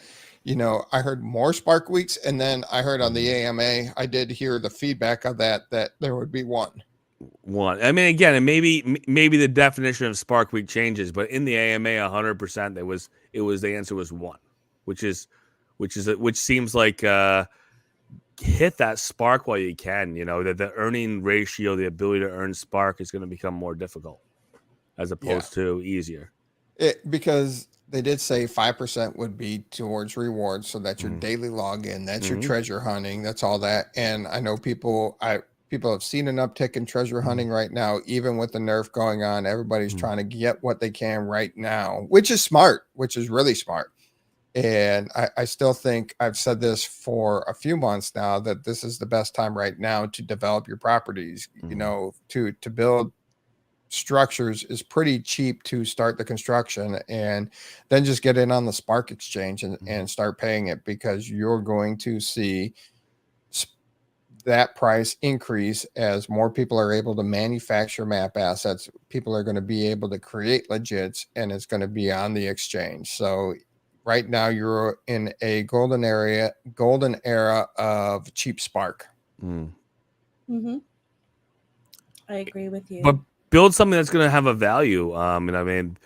I heard more Spark Weeks, and then I heard on the AMA, I did hear the feedback of that there would be one. I mean, again, and maybe the definition of Spark Week changes, but in the AMA, 100%, the answer was one, which seems like hit that Spark while you can. That the earning ratio, the ability to earn Spark, is going to become more difficult as opposed to easier. Because they did say 5% would be towards rewards, so that's your daily login, that's your treasure hunting, that's all that. And I know people have seen an uptick in treasure hunting right now, even with the nerf going on. Everybody's trying to get what they can right now, which is smart, which is really smart. And I still think I've said this for a few months now that this is the best time right now to develop your properties. To build structures is pretty cheap to start the construction, and then just get in on the Spark exchange and start paying it, because you're going to see that price increase as more people are able to manufacture map assets. People are going to be able to create legits, and it's going to be on the exchange. So right now you're in a golden era of cheap Spark. I agree with you. But build something that's going to have a value. And I mean,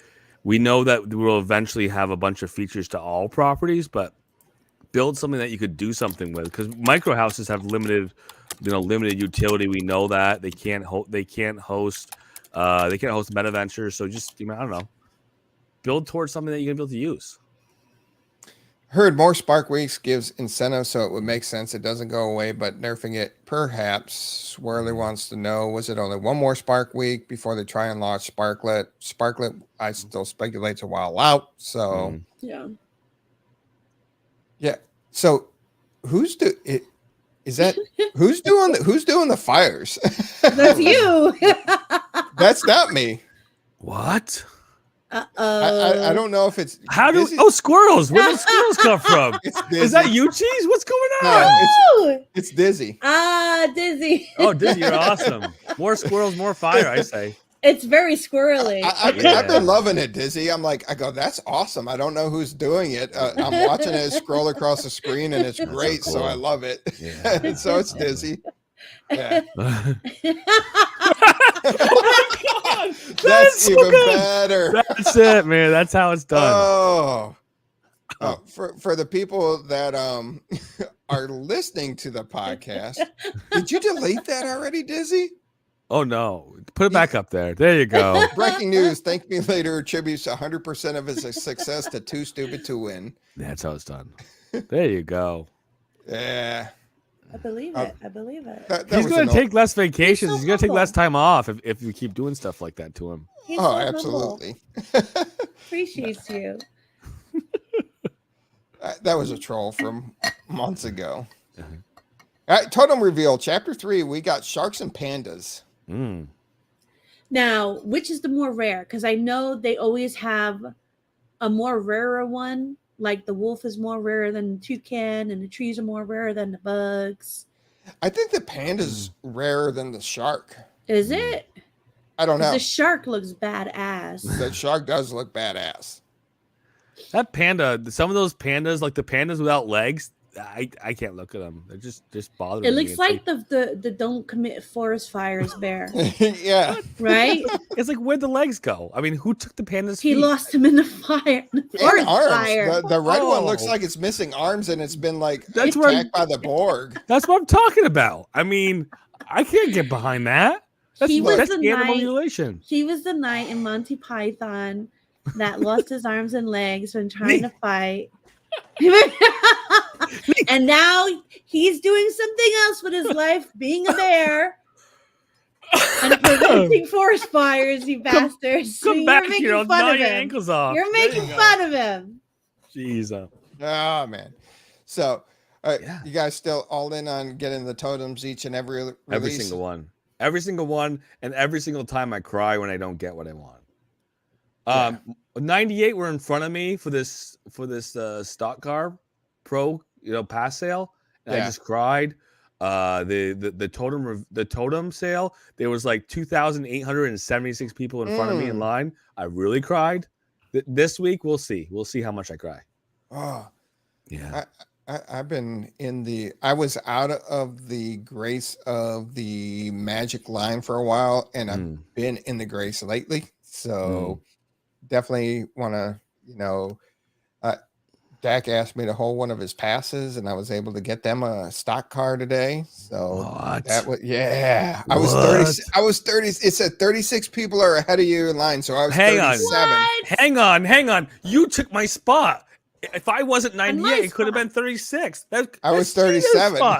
we know that we'll eventually have a bunch of features to all properties, but build something that you could do something with, because micro houses have limited utility. We know that they can't host meta ventures. So just, I don't know, build towards something that you're gonna be able to use. Heard more Spark Weeks gives incentive, so it would make sense. It doesn't go away, but nerfing it, perhaps. Swirly wants to know, was it only one more Spark Week before they try and launch Sparklet? Sparklet, I still speculate, it's a while out. So yeah. So who's doing the fires? That's you. That's not me. What? Uh-oh. I don't know if it's squirrels. Where did squirrels come from? Is that you, Cheese? What's going on? No, it's Dizzy. Dizzy. Oh, Dizzy, you're awesome. More squirrels, more fire, I say. It's very squirrely. I've been loving it, Dizzy. I go, that's awesome. I don't know who's doing it. I'm watching it scroll across the screen, and it's great, so I love it. Yeah. So it's Dizzy. Yeah. That's even better. That's it, man. That's how it's done. Oh, for the people that are listening to the podcast, did you delete that already, Dizzy? Oh no! Put it back up there. There you go. Breaking news: ThankMeLater attributes 100% of his success to 2Stupid2Win. That's how it's done. There you go. Yeah. I believe it. He's going to take less vacations. He's going to take less time off if we keep doing stuff like that to him. He's so absolutely. Appreciates you. That was a troll from months ago. All right, Totem reveal, Chapter 3. We got sharks and pandas. Now, which is the more rare? Because I know they always have a more rarer one. Like the wolf is more rare than the toucan, and the trees are more rare than the bugs. I think the panda's rarer than the shark. Is it? I don't know. The shark looks badass. The shark does look badass. That panda, some of those pandas, like the pandas without legs, I can't look at them. They're just bothering me. It looks like the don't commit forest fires bear. Yeah. Right? It's like, where'd the legs go? I mean, who took the panda's He feet? lost them in the fire. The forest arms. fire. The red one looks like it's missing arms, and it's been That's attacked by the Borg. That's what I'm talking about. I mean, I can't get behind that. That's animal mutilation. He was the knight in Monty Python that lost his arms and legs when trying to fight. And now he's doing something else with his life, being a bear and preventing forest fires, you bastards. Come back, you're making fun of him. Ankles off. You're making fun of him. Jeez. Oh man. So Yeah. you guys still all in on getting the totems each and every release? Every single one. Every single one, and every single time I cry when I don't get what I want. 98 were in front of me for this stock car pro, pass sale, and I just cried. The totem sale, there was like 2,876 people in front of me in line. I really cried. This week we'll see how much I cry. Oh yeah. I've been I was out of the grace of the magic line for a while, and I've been in the grace lately. So definitely want to, Dak asked me to hold one of his passes, and I was able to get them a stock car today. So that was, I was 30. I was 30. It said 36 people are ahead of you in line. So I was 37. Hang on. You took my spot. If I wasn't 98, it could have been 36. I was 37. You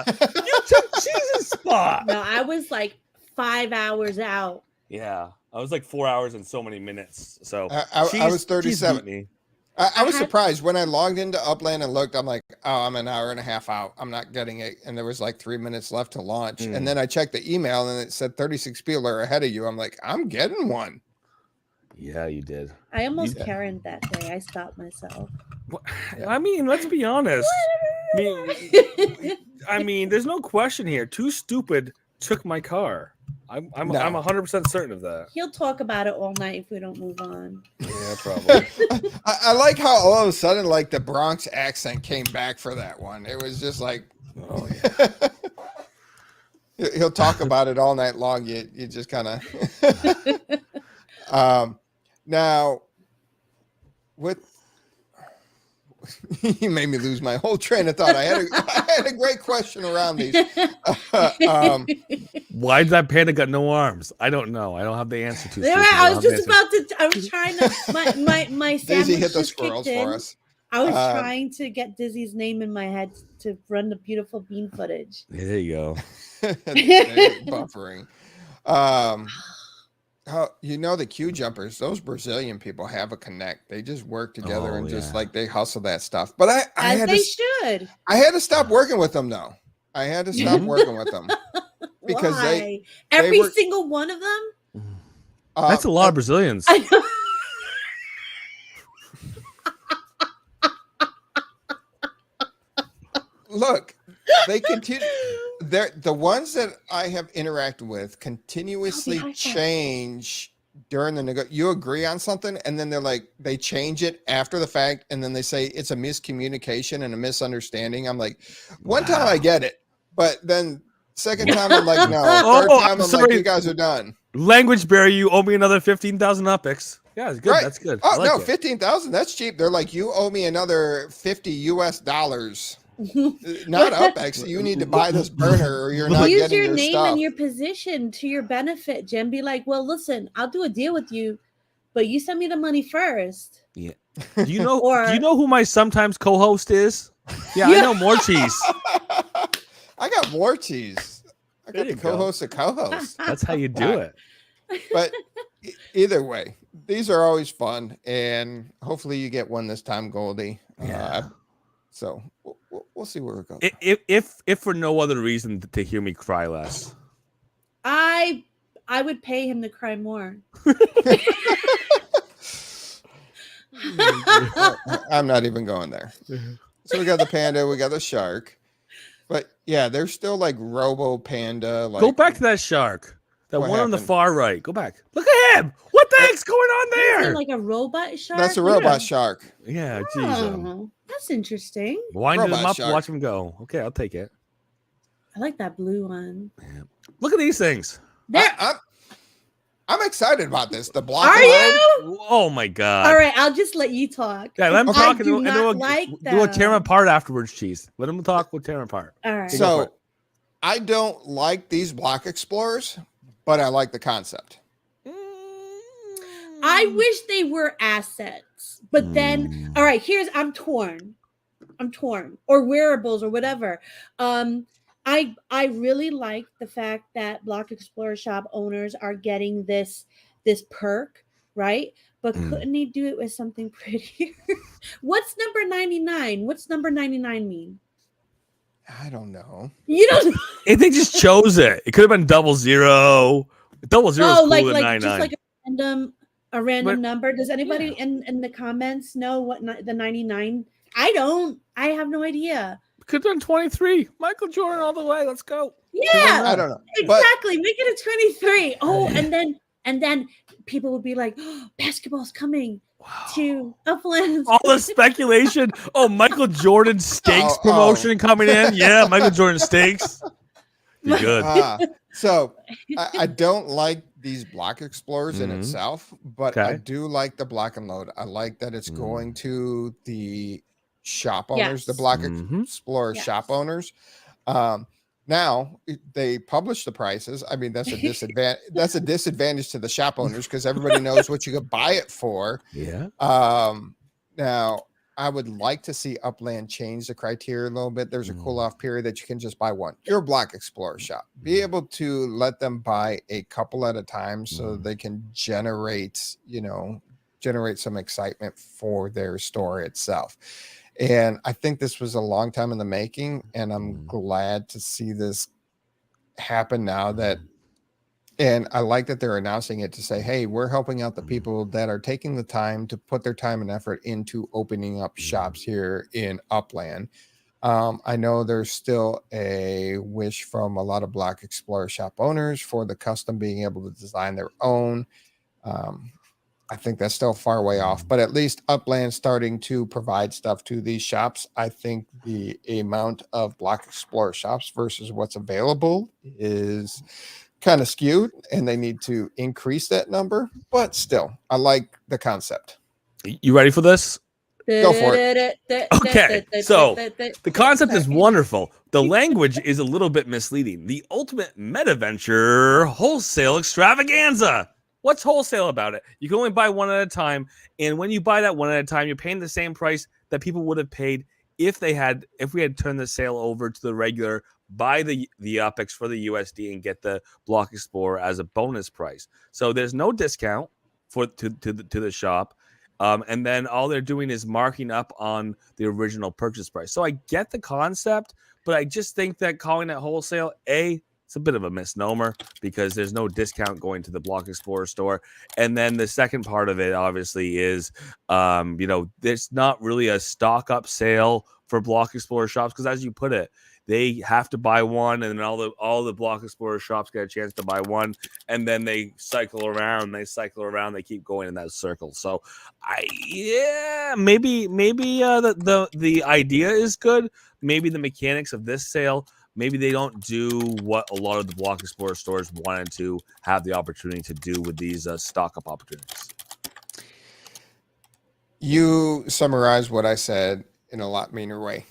took Cheese's spot. No, I was like 5 hours out. Yeah, I was like 4 hours and so many minutes. So I was 37. I was surprised when I logged into Upland and looked. I'm like, oh, I'm an hour and a half out. I'm not getting it. And there was like 3 minutes left to launch. And then I checked the email and it said 36 people are ahead of you. I'm like, I'm getting one. Yeah, you did. I almost Karen that day. I stopped myself. I mean, let's be honest. I mean, there's no question here. 2Stupid took my car. I'm 100% certain of that. He'll talk about it all night if we don't move on. Yeah, probably. I like how all of a sudden, like the Bronx accent came back for that one. It was just like, oh yeah. He'll talk about it all night long. You just kind of. Now, you made me lose my whole train of thought. I had a great question around these. Why did that panda got no arms? I don't know. I don't have the answer to. I was trying to. My Daisy hit the squirrels for us. I was trying to get Dizzy's name in my head to run the beautiful bean footage. There you go. Buffering. The queue jumpers, those Brazilian people have a connect. They just work together just like they hustle that stuff. But I had to stop working with them though. I had to stop working with them because every single one of them. That's a lot of Brazilians. I know. Look, they continue. The ones that I have interacted with continuously change during the you agree on something, and then they change it after the fact, and then they say it's a miscommunication and a misunderstanding. I'm like, one time I get it, but then second time I'm like, no. Third time I'm like, you guys are done. Language barrier, you owe me another 15,000 UPX. Yeah, it's good. Right. That's good. Oh no, 15,000. That's cheap. They're like, you owe me another $50. Not UPX. You need to buy this burner, or you're not use getting your your name stuff. and your position to your benefit, Jim. Be like, well, listen, I'll do a deal with you, but you send me the money first. Yeah. Do you know who my sometimes co-host is? Yeah, I know more cheese. I got more cheese. I got the co-host of co-host. That's how you do it. But either way, these are always fun, and hopefully you get one this time, Goldie. Yeah. So we'll see where it goes. If for no other reason to hear me cry less, I would pay him to cry more. I'm not even going there. So we got the panda, we got the shark, but yeah, there's still like Robo Panda. Like, go back to that shark, that one on the far right. Go back. Look at him. What the heck's going on there? Like a robot shark. That's a robot shark. Yeah, geez. That's interesting. Wind him up, watch him go. Okay, I'll take it. I like that blue one. Yeah. Look at these things. I'm excited about this. The block. Are you? Oh my god! All right, I'll just let you talk. Yeah, let him talk. Do a tear him apart afterwards, Cheese. Let him talk. We'll tear him apart. All right. So, I don't like these block explorers, but I like the concept. I wish they were assets, but then, all right, I'm torn, or wearables or whatever. I really like the fact that Block Explorer shop owners are getting this perk right? But couldn't he do it with something prettier? What's number 99? What's number 99 mean? I don't know. You don't know? If they just chose it, it could have been 00. 00 is cooler like than 99. just like a random But- number. Does anybody in the comments know what the 99? I don't. I have no idea. Could have done 23. Michael Jordan all the way. Let's go. Yeah, I don't know. But exactly. Make it a 23. Oh, and then people would be like, oh, basketball's coming to Upland. All the speculation. Oh, Michael Jordan Steaks promotion coming in. Yeah, Michael Jordan Steaks. Be good. So I don't like these block explorers in itself, but I do like the block and load. I like that it's going to the shop owners, the block explorer shop owners. Now they publish the prices. I mean, that's a disadvantage. That's a disadvantage to the shop owners because everybody knows what you could buy it for. Yeah. Now I would like to see Upland change the criteria a little bit. There's a cool off period that you can just buy one. Your block explorer shop. Be able to let them buy a couple at a time so they can generate some excitement for their store itself. And I think this was a long time in the making, and I'm glad to see this happen now and I like that they're announcing it to say, hey, we're helping out the people that are taking the time to put their time and effort into opening up shops here in Upland. I know there's still a wish from a lot of Block Explorer shop owners for the custom being able to design their own. I think that's still far way off, but at least Upland starting to provide stuff to these shops. I think the amount of Block Explorer shops versus what's available is kind of skewed, and they need to increase that number. But still, I like the concept. You ready for this? Go for it. Okay, so the concept is wonderful. The language is a little bit misleading. The ultimate metaventure wholesale extravaganza. What's wholesale about it? You can only buy one at a time, and when you buy that one at a time, you're paying the same price that people would have paid if we had turned the sale over to the regular, buy the UPX for the USD and get the Block Explorer as a bonus price. So there's no discount to the shop. And then all they're doing is marking up on the original purchase price. So I get the concept, but I just think that calling it wholesale, it's a bit of a misnomer because there's no discount going to the Block Explorer store. And then the second part of it, obviously, is, there's not really a stock up sale for Block Explorer shops because, as you put it, they have to buy one, and then all the Block Explorer shops get a chance to buy one, and then they cycle around, they keep going in that circle. So, maybe the idea is good. Maybe the mechanics of this sale, maybe they don't do what a lot of the Block Explorer stores wanted to have the opportunity to do with these stock up opportunities. You summarized what I said in a lot meaner way.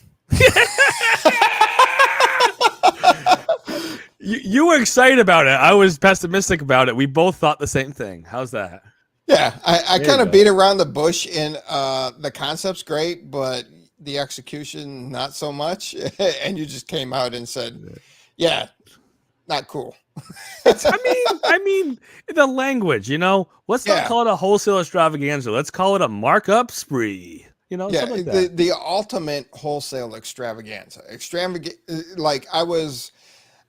You were excited about it. I was pessimistic about it. We both thought the same thing. How's that? Yeah, I kind of beat around the bush, and the concept's great, but the execution not so much. And you just came out and said, "Yeah, not cool." I mean, the language. Let's not call it a wholesale extravaganza. Let's call it a markup spree. Something like that. The ultimate wholesale extravaganza. Like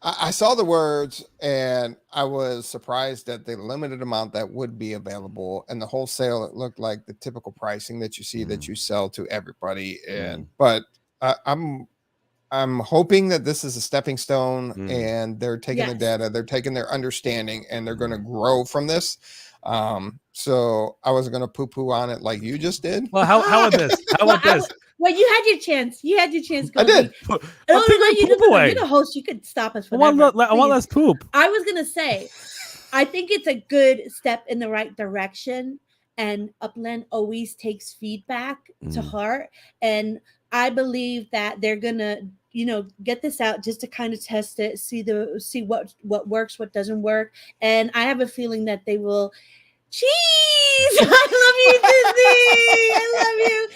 I saw the words and I was surprised at the limited amount that would be available, and the wholesale, it looked like the typical pricing that you see that you sell to everybody. But I'm hoping that this is a stepping stone, and they're taking the data, they're taking their understanding, and they're going to grow from this. So I wasn't going to poo-poo on it like you just did. Well, how about this? How about this? Well, you had your chance. I did. You're the host. You could stop us. I want less poop. I was gonna say, I think it's a good step in the right direction, and Upland always takes feedback to heart, and I believe that they're gonna, get this out just to kind of test it, see what works, what doesn't work, and I have a feeling that they will. Cheese! I love you, Disney! I love you.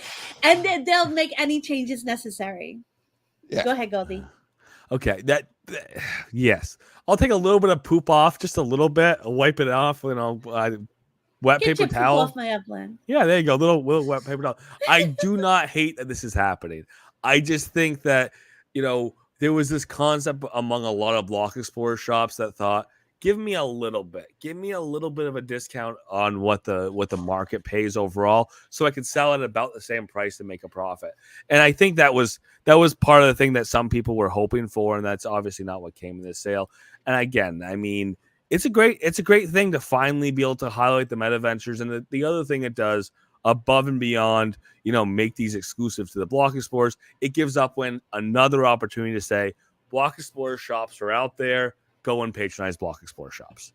And then they'll make any changes necessary. Yeah. Go ahead, Goldie. Okay, yes. I'll take a little bit of poop off, just a little bit. I'll wipe it off, wet Get paper your poop towel. off my Upland. Yeah, there you go. Little wet paper towel. I do not hate that this is happening. I just think that, there was this concept among a lot of Block Explorer shops that thought, give me a little bit of a discount on what the market pays overall, so I could sell it about the same price and make a profit. And I think that was part of the thing that some people were hoping for, and that's obviously not what came in this sale. And again, I mean, it's a great thing to finally be able to highlight the meta ventures, and the other thing it does above and beyond, make these exclusive to the Block Explorers, it gives Upland another opportunity to say, Block Explorer shops are out there. Go and patronize Block Explorer shops.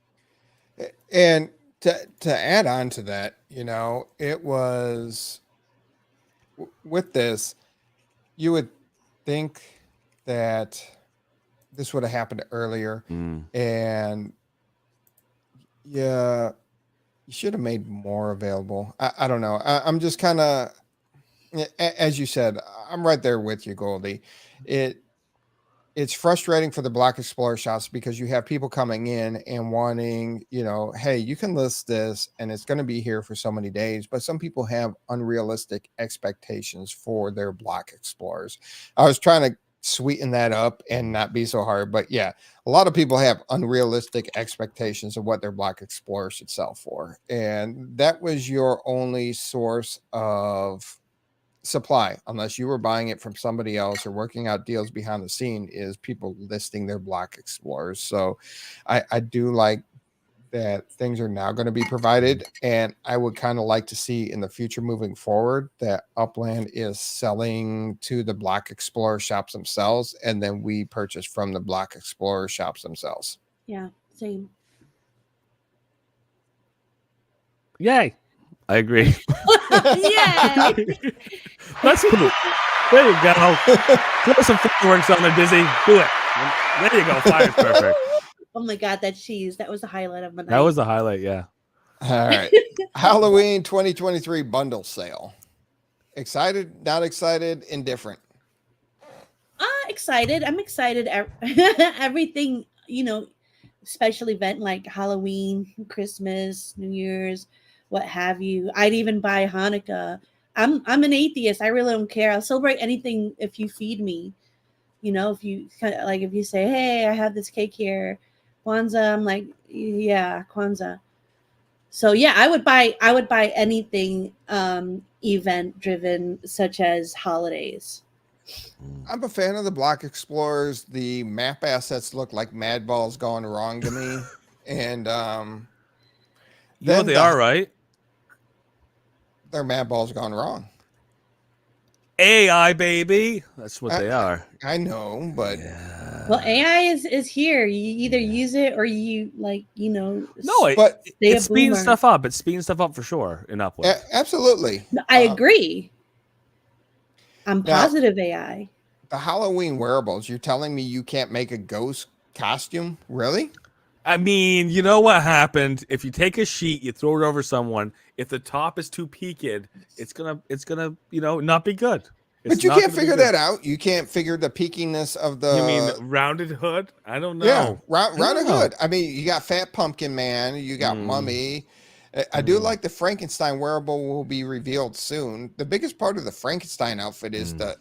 And to add on to that, it was with this, you would think that this would have happened earlier, and yeah, you should have made more available. I don't know. I'm just kind of, as you said, I'm right there with you, Goldie. It's frustrating for the Block Explorer shops because you have people coming in and wanting, hey, you can list this and it's going to be here for so many days. But some people have unrealistic expectations for their Block Explorers. I was trying to sweeten that up and not be so hard. But yeah, a lot of people have unrealistic expectations of what their Block Explorer should sell for. And that was your only source of supply, unless you were buying it from somebody else or working out deals behind the scene, is people listing their Block Explorers. So I do like that things are now going to be provided, and I would kind of like to see in the future moving forward that Upland is selling to the Block Explorer shops themselves, and then we purchase from the Block Explorer shops themselves. Yeah, same. Yay. I agree. Yeah. Let's do it. There you go. Throw some fireworks on there, Dizzy. Do it. There you go. Fire's perfect. Oh my God, that cheese. That was the highlight of my night. That was the highlight, yeah. All right. Halloween 2023 bundle sale. Excited, not excited, indifferent? Excited. I'm excited. Everything, special event like Halloween, Christmas, New Year's, what have you. I'd even buy Hanukkah. I'm an atheist. I really don't care. I'll celebrate anything if you feed me. If you if you say, hey, I have this cake here, Kwanzaa, I'm like, yeah, Kwanzaa. So yeah, I would buy anything event driven, such as holidays. I'm a fan of the Block Explorers. The map assets look like mad balls gone wrong to me. And you know what they are, right? They're mad balls gone wrong. AI, baby. That's what they are. I know, but well, AI is here. You either use it or you No, but it's speeding stuff up. It's speeding stuff up for sure in Upland. Absolutely. No, I agree. I'm positive AI. The Halloween wearables, you're telling me you can't make a ghost costume? Really? I mean, you know what happened? If you take a sheet, you throw it over someone, if the top is too peaked, it's gonna, not be good. But you can't figure that out. You can't figure the peakiness of the. You mean rounded hood? I don't know. Yeah, rounded hood. I mean, you got Fat Pumpkin Man, you got Mummy. I do like the Frankenstein wearable will be revealed soon. The biggest part of the Frankenstein outfit is the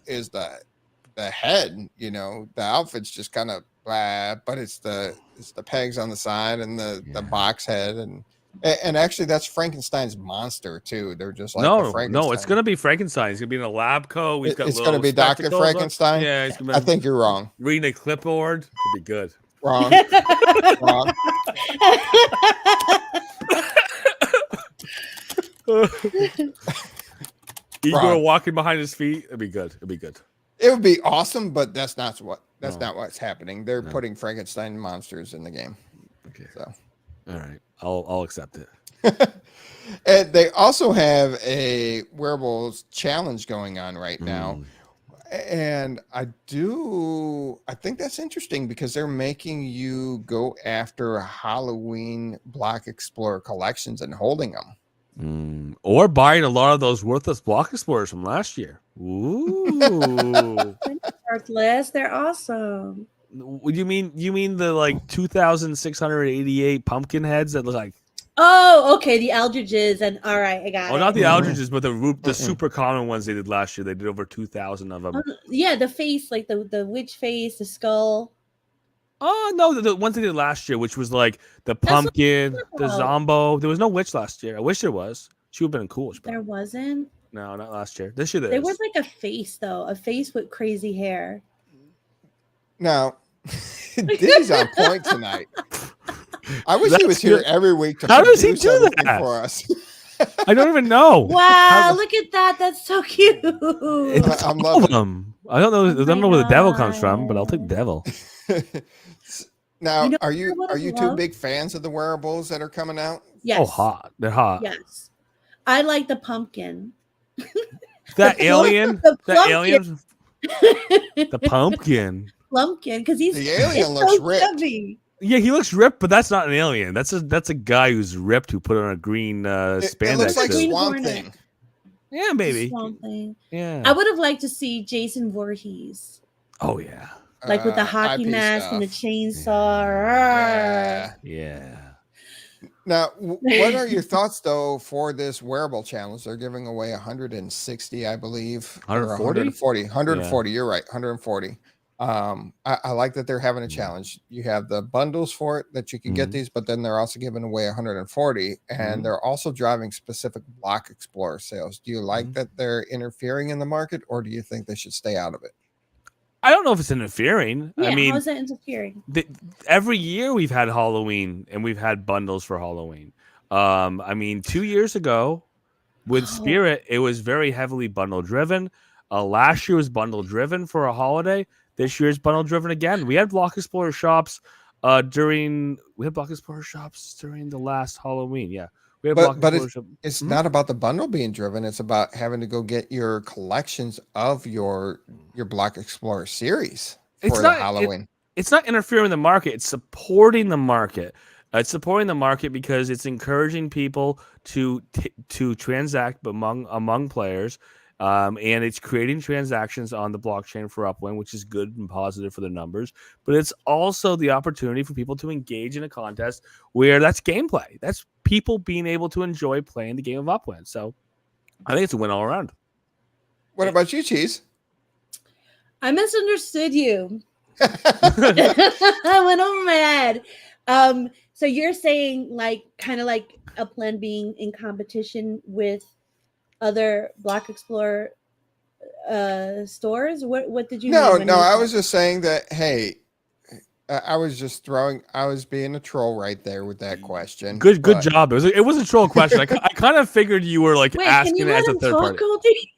head. The outfit's just kind of blah, but it's the pegs on the side and the box head and actually that's Frankenstein's monster too. They're just like no, it's gonna be Frankenstein. He's gonna be in a lab coat. It's gonna be Dr. Frankenstein. Yeah, I think you're wrong. Reading a clipboard would be good. Wrong. Wrong. Igor walking behind his feet. It'd be good. It would be awesome, but that's not what's happening. They're putting Frankenstein monsters in the game. Okay. So, all right, I'll accept it. And they also have a wearables challenge going on right now. And I think that's interesting because they're making you go after Halloween Block Explorer collections and holding them. Or buying a lot of those worthless Block Explorers from last year. Ooh. Sparklet, they're awesome. You mean the 2,688 pumpkin heads that look like Oh, okay. The Aldridges and all right, I got it. Oh, not the Aldridges, but the super common ones they did last year. They did over 2,000 of them. Yeah, the face, like the witch face, the skull. Oh no, the ones they did last year, which was like the pumpkin, the zombo. There was no witch last year. I wish there was. She would have been cool. There wasn't. No, not last year. This year there was like a face though, a face with crazy hair. Now, Diddy's on point tonight. I wish he was here every week to How does he do that for us. I don't even know. Wow, look at that. That's so cute. I'm loving them. I don't know. I don't know where the devil comes from, but I'll take devil. Now, are you two big fans of the wearables that are coming out? Yes. Oh, hot. They're hot. Yes. I like the pumpkin. That alien. The alien. The pumpkin. Plumpkin, because the alien looks so ripped. Heavy. Yeah, he looks ripped, but that's not an alien. That's a guy who's ripped who put on a green spandex. It looks like suit. Swamp Thing. Yeah, maybe. Swamp Thing. Yeah. I would have liked to see Jason Voorhees. Oh yeah. Like with the hockey mask and the chainsaw. Yeah. Now, what are your thoughts though for this wearable challenge? They're giving away 160, I believe. 140. Yeah. You're right. 140. I like that they're having a challenge. You have the bundles for it that you can get these, but then they're also giving away 140, and they're also driving specific Block Explorer sales. Do you like that they're interfering in the market, or do you think they should stay out of it? I don't know if it's interfering. Yeah, I mean, how is that interfering? Every year we've had Halloween and we've had bundles for Halloween. I mean, 2 years ago with Spirit, it was very heavily bundle driven. Last year was bundle driven for a holiday. This year's bundle driven again. We had Block Explorer shops during the last Halloween. Yeah. But it's not about the bundle being driven. It's about having to go get your collections of your Block Explorer series for Halloween. It's not interfering with the market. It's supporting the market. It's supporting the market because it's encouraging people to transact among players. And it's creating transactions on the blockchain for Upland, which is good and positive for the numbers. But it's also the opportunity for people to engage in a contest where that's gameplay. That's people being able to enjoy playing the game of Upland. So I think it's a win all around. What about you, Cheese? I misunderstood you. I went over my head. So you're saying kind of like Upland being in competition with other Block Explorer stores? What did you mean? No, I was just saying that, hey, I was being a troll right there with that question. Good job. It was a troll question. I kind of figured you were asking as a third party.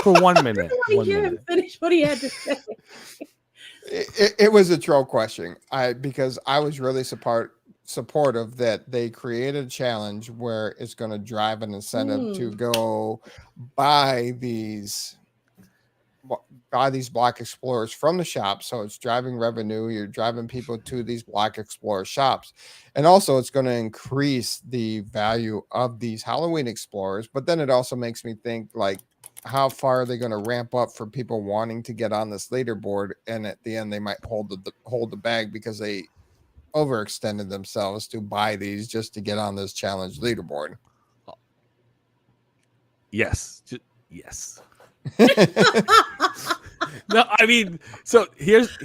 For 1 minute. Finish what he had to say. It was a troll question. Because I was really supportive that they created a challenge where it's going to drive an incentive to go buy these Block Explorers from the shop. So it's driving revenue. You're driving people to these Block Explorer shops. And also it's going to increase the value of these Halloween Explorers. But then it also makes me think, how far are they going to ramp up for people wanting to get on this leaderboard? And at the end, they might hold the bag because they overextended themselves to buy these just to get on this challenge leaderboard. Yes. Yes. No, I mean, so here's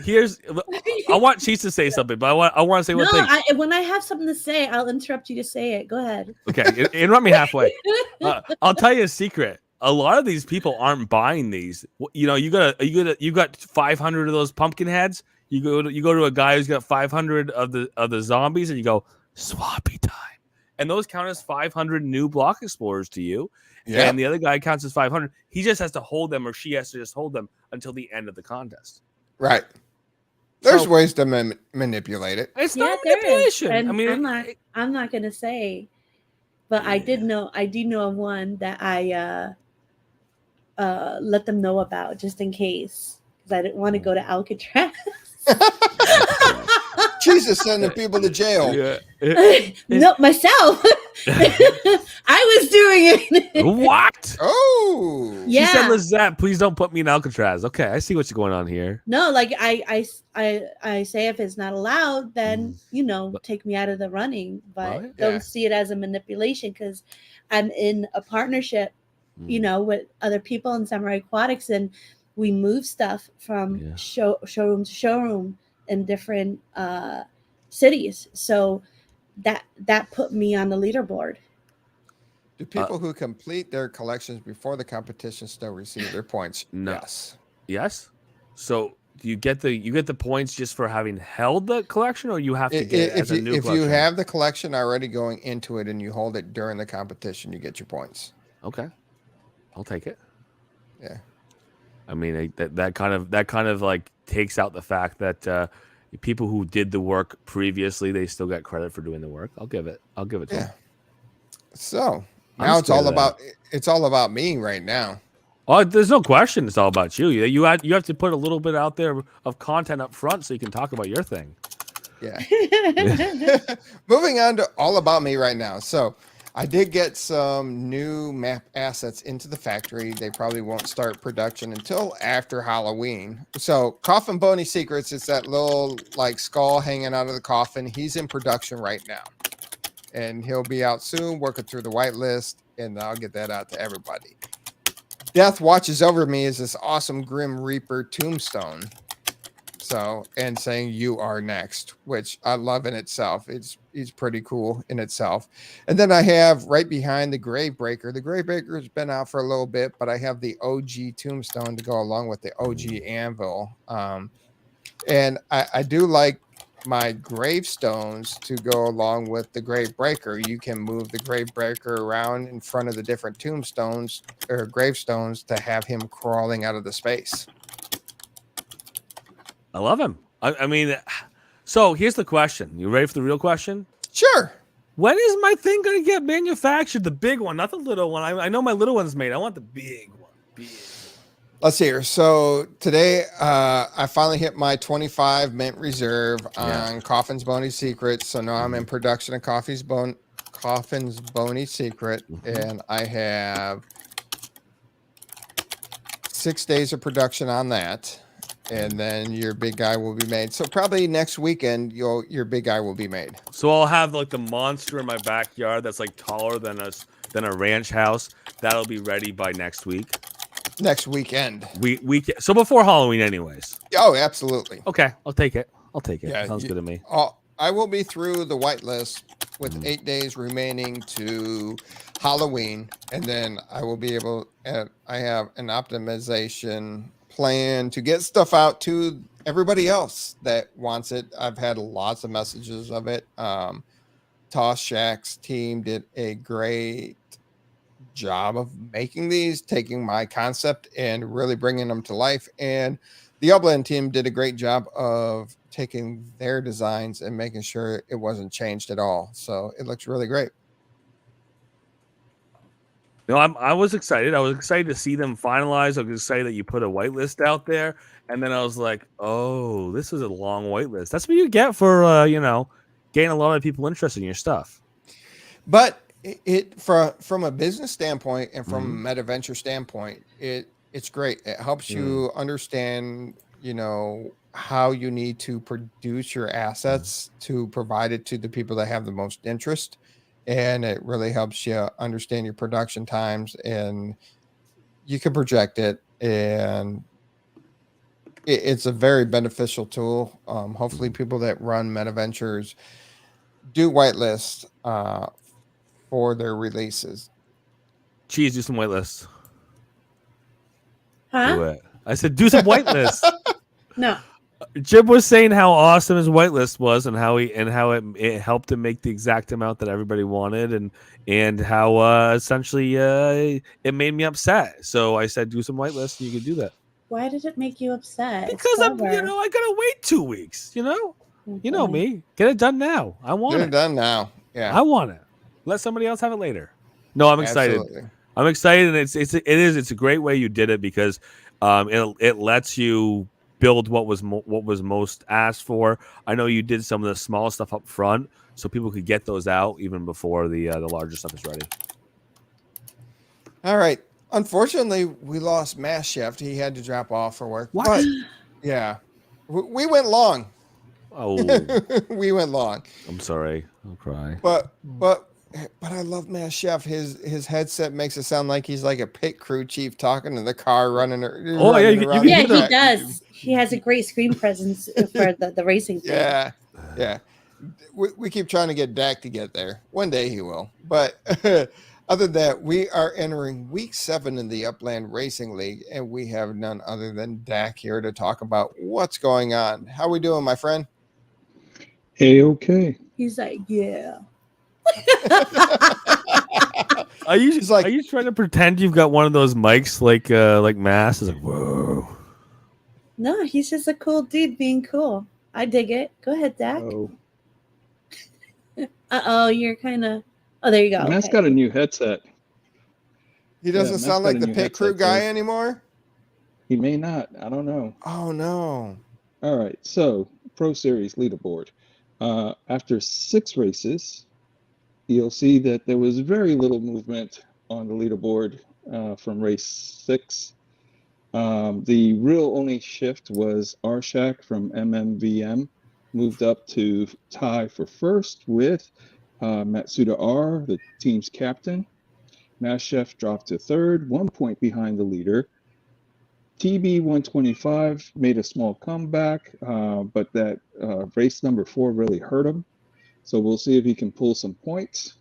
I want Cheese to say something, but I want to say one thing. When I have something to say, I'll interrupt you to say it. Go ahead. Okay, interrupt me halfway. I'll tell you a secret. A lot of these people aren't buying these. You got 500 of those pumpkin heads. You go to a guy who's got 500 of the zombies, and you go swappy time, and those count as 500 new Block Explorers to you. Yeah. And the other guy counts as 500. He just has to hold them, or she has to just hold them until the end of the contest. Right. There's ways to manipulate it. It's not manipulation. I mean, I'm not gonna say, but I do know of one that I let them know about just in case, because I didn't want to go to Alcatraz. Jesus, sending people to jail. No, myself. I was doing doing it. What? Oh, Yeah. She said, Lizette, please don't put me in Alcatraz. Okay, I see what's going on here. No, like I say if it's not allowed, then take me out of the running, but yeah. don't see it as a manipulation because I'm in a partnership, with other people in Samurai Aquatics, and we move stuff from showroom to showroom in different cities. So that put me on the leaderboard. Do people who complete their collections before the competition still receive their points? No. Yes. Yes. So do you get the points just for having held the collection, or you have to get it as a new collection? If you have the collection already going into it and you hold it during the competition, you get your points. Okay, I'll take it. Yeah. I mean, that kind of like takes out the fact that people who did the work previously, they still get credit for doing the work. I'll give it to them. So now it's all about me right now. Oh, there's no question. It's all about you. You have to put a little bit out there of content up front so you can talk about your thing. Yeah. Moving on to all about me right now. So I did get some new map assets into the factory. They probably won't start production until after Halloween. So Coffin Boney Secrets, it's that little like skull hanging out of the coffin. He's in production right now. And he'll be out soon, working through the whitelist, and I'll get that out to everybody. Death Watches Over Me is this awesome Grim Reaper tombstone. So, and saying you are next, which I love in itself. It's pretty cool in itself. And then I have right behind the Gravebreaker. The Gravebreaker has been out for a little bit, but I have the OG tombstone to go along with the OG anvil. And I do like my gravestones to go along with the Gravebreaker. You can move the Gravebreaker around in front of the different tombstones or gravestones to have him crawling out of the space. I love him. I mean, so here's the question. You ready for the real question? Sure. When is my thing going to get manufactured? The big one, not the little one. I know my little one's made. I want the big one. Let's see here. So today, I finally hit my 25 mint reserve on Coffin's Boney Secret. So now I'm in production of Coffin's Boney Secret, and I have 6 days of production on that, and then your big guy will be made. So probably next weekend, your big guy will be made. So I'll have like the monster in my backyard that's like taller than a ranch house. That'll be ready by next week. Next weekend. So before Halloween, anyways. Oh, absolutely. Okay, I'll take it. Yeah, sounds good to me. I will be through the whitelist with 8 days remaining to Halloween, and then I will be able. I have an optimization plan to get stuff out to everybody else that wants it. I've had lots of messages of it. Toss Shack's team did a great job of making these, taking my concept and really bringing them to life, and the Upland team did a great job of taking their designs and making sure it wasn't changed at all. So it looks really great. No, I was excited. I was excited to see them finalize. I was excited that you put a whitelist out there, and then I was like, "Oh, this is a long whitelist." That's what you get for getting a lot of people interested in your stuff. But it from a business standpoint and from a MetaVenture standpoint, it's great. It helps you understand, how you need to produce your assets to provide it to the people that have the most interest. And it really helps you understand your production times, and you can project it. And it's a very beneficial tool. Hopefully people that run MetaVentures do whitelist for their releases. Cheese, do some whitelists. Huh? Do it. I said, do some whitelists. No. Jim was saying how awesome his whitelist was, and how it helped him make the exact amount that everybody wanted, and how essentially it made me upset. So I said, do some whitelists, and you can do that. Why did it make you upset? Because I gotta wait 2 weeks. You know me. Get it done now. I want Get it done now. Yeah, I want it. Let somebody else have it later. No, I'm excited. Absolutely. I'm excited, and it's a great way you did it, because it lets you build what was most asked for. I know you did some of the small stuff up front, so people could get those out even before the larger stuff is ready. All right. Unfortunately, we lost Mass Chef. He had to drop off for work. What? But yeah, we went long. Oh, We went long. I'm sorry. I'll cry. But I love Mass Chef. His headset makes it sound like he's like a pit crew chief talking to the car running. Oh, yeah, you around can the Yeah, hear he track. does. He has a great screen presence for the racing thing. Yeah. We keep trying to get Dak to get there. One day he will. But other than that, we are entering week 7 in the Upland Racing League, and we have none other than Dak here to talk about what's going on. How we doing, my friend? Hey, okay. He's like, yeah. Are you He's like- are you trying to pretend you've got one of those mics like Mass? Is like, whoa. No, he's just a cool dude being cool. I dig it. Go ahead, Dak. Oh, Uh-oh, you're kind of... Oh, there you go. Matt's Okay. got a new headset. He doesn't Matt's sound got like a the new pit crew headset, guy so- anymore. He may not. I don't know. Oh no. All right. So, Pro Series leaderboard. After 6 races, you'll see that there was very little movement on the leaderboard from race 6. The real only shift was Arshak from MMVM moved up to tie for first with Matsuda R, the team's captain. Mass Chef dropped to third, 1 point behind the leader. TB125 made a small comeback, but that race number 4 really hurt him. So we'll see if he can pull some points.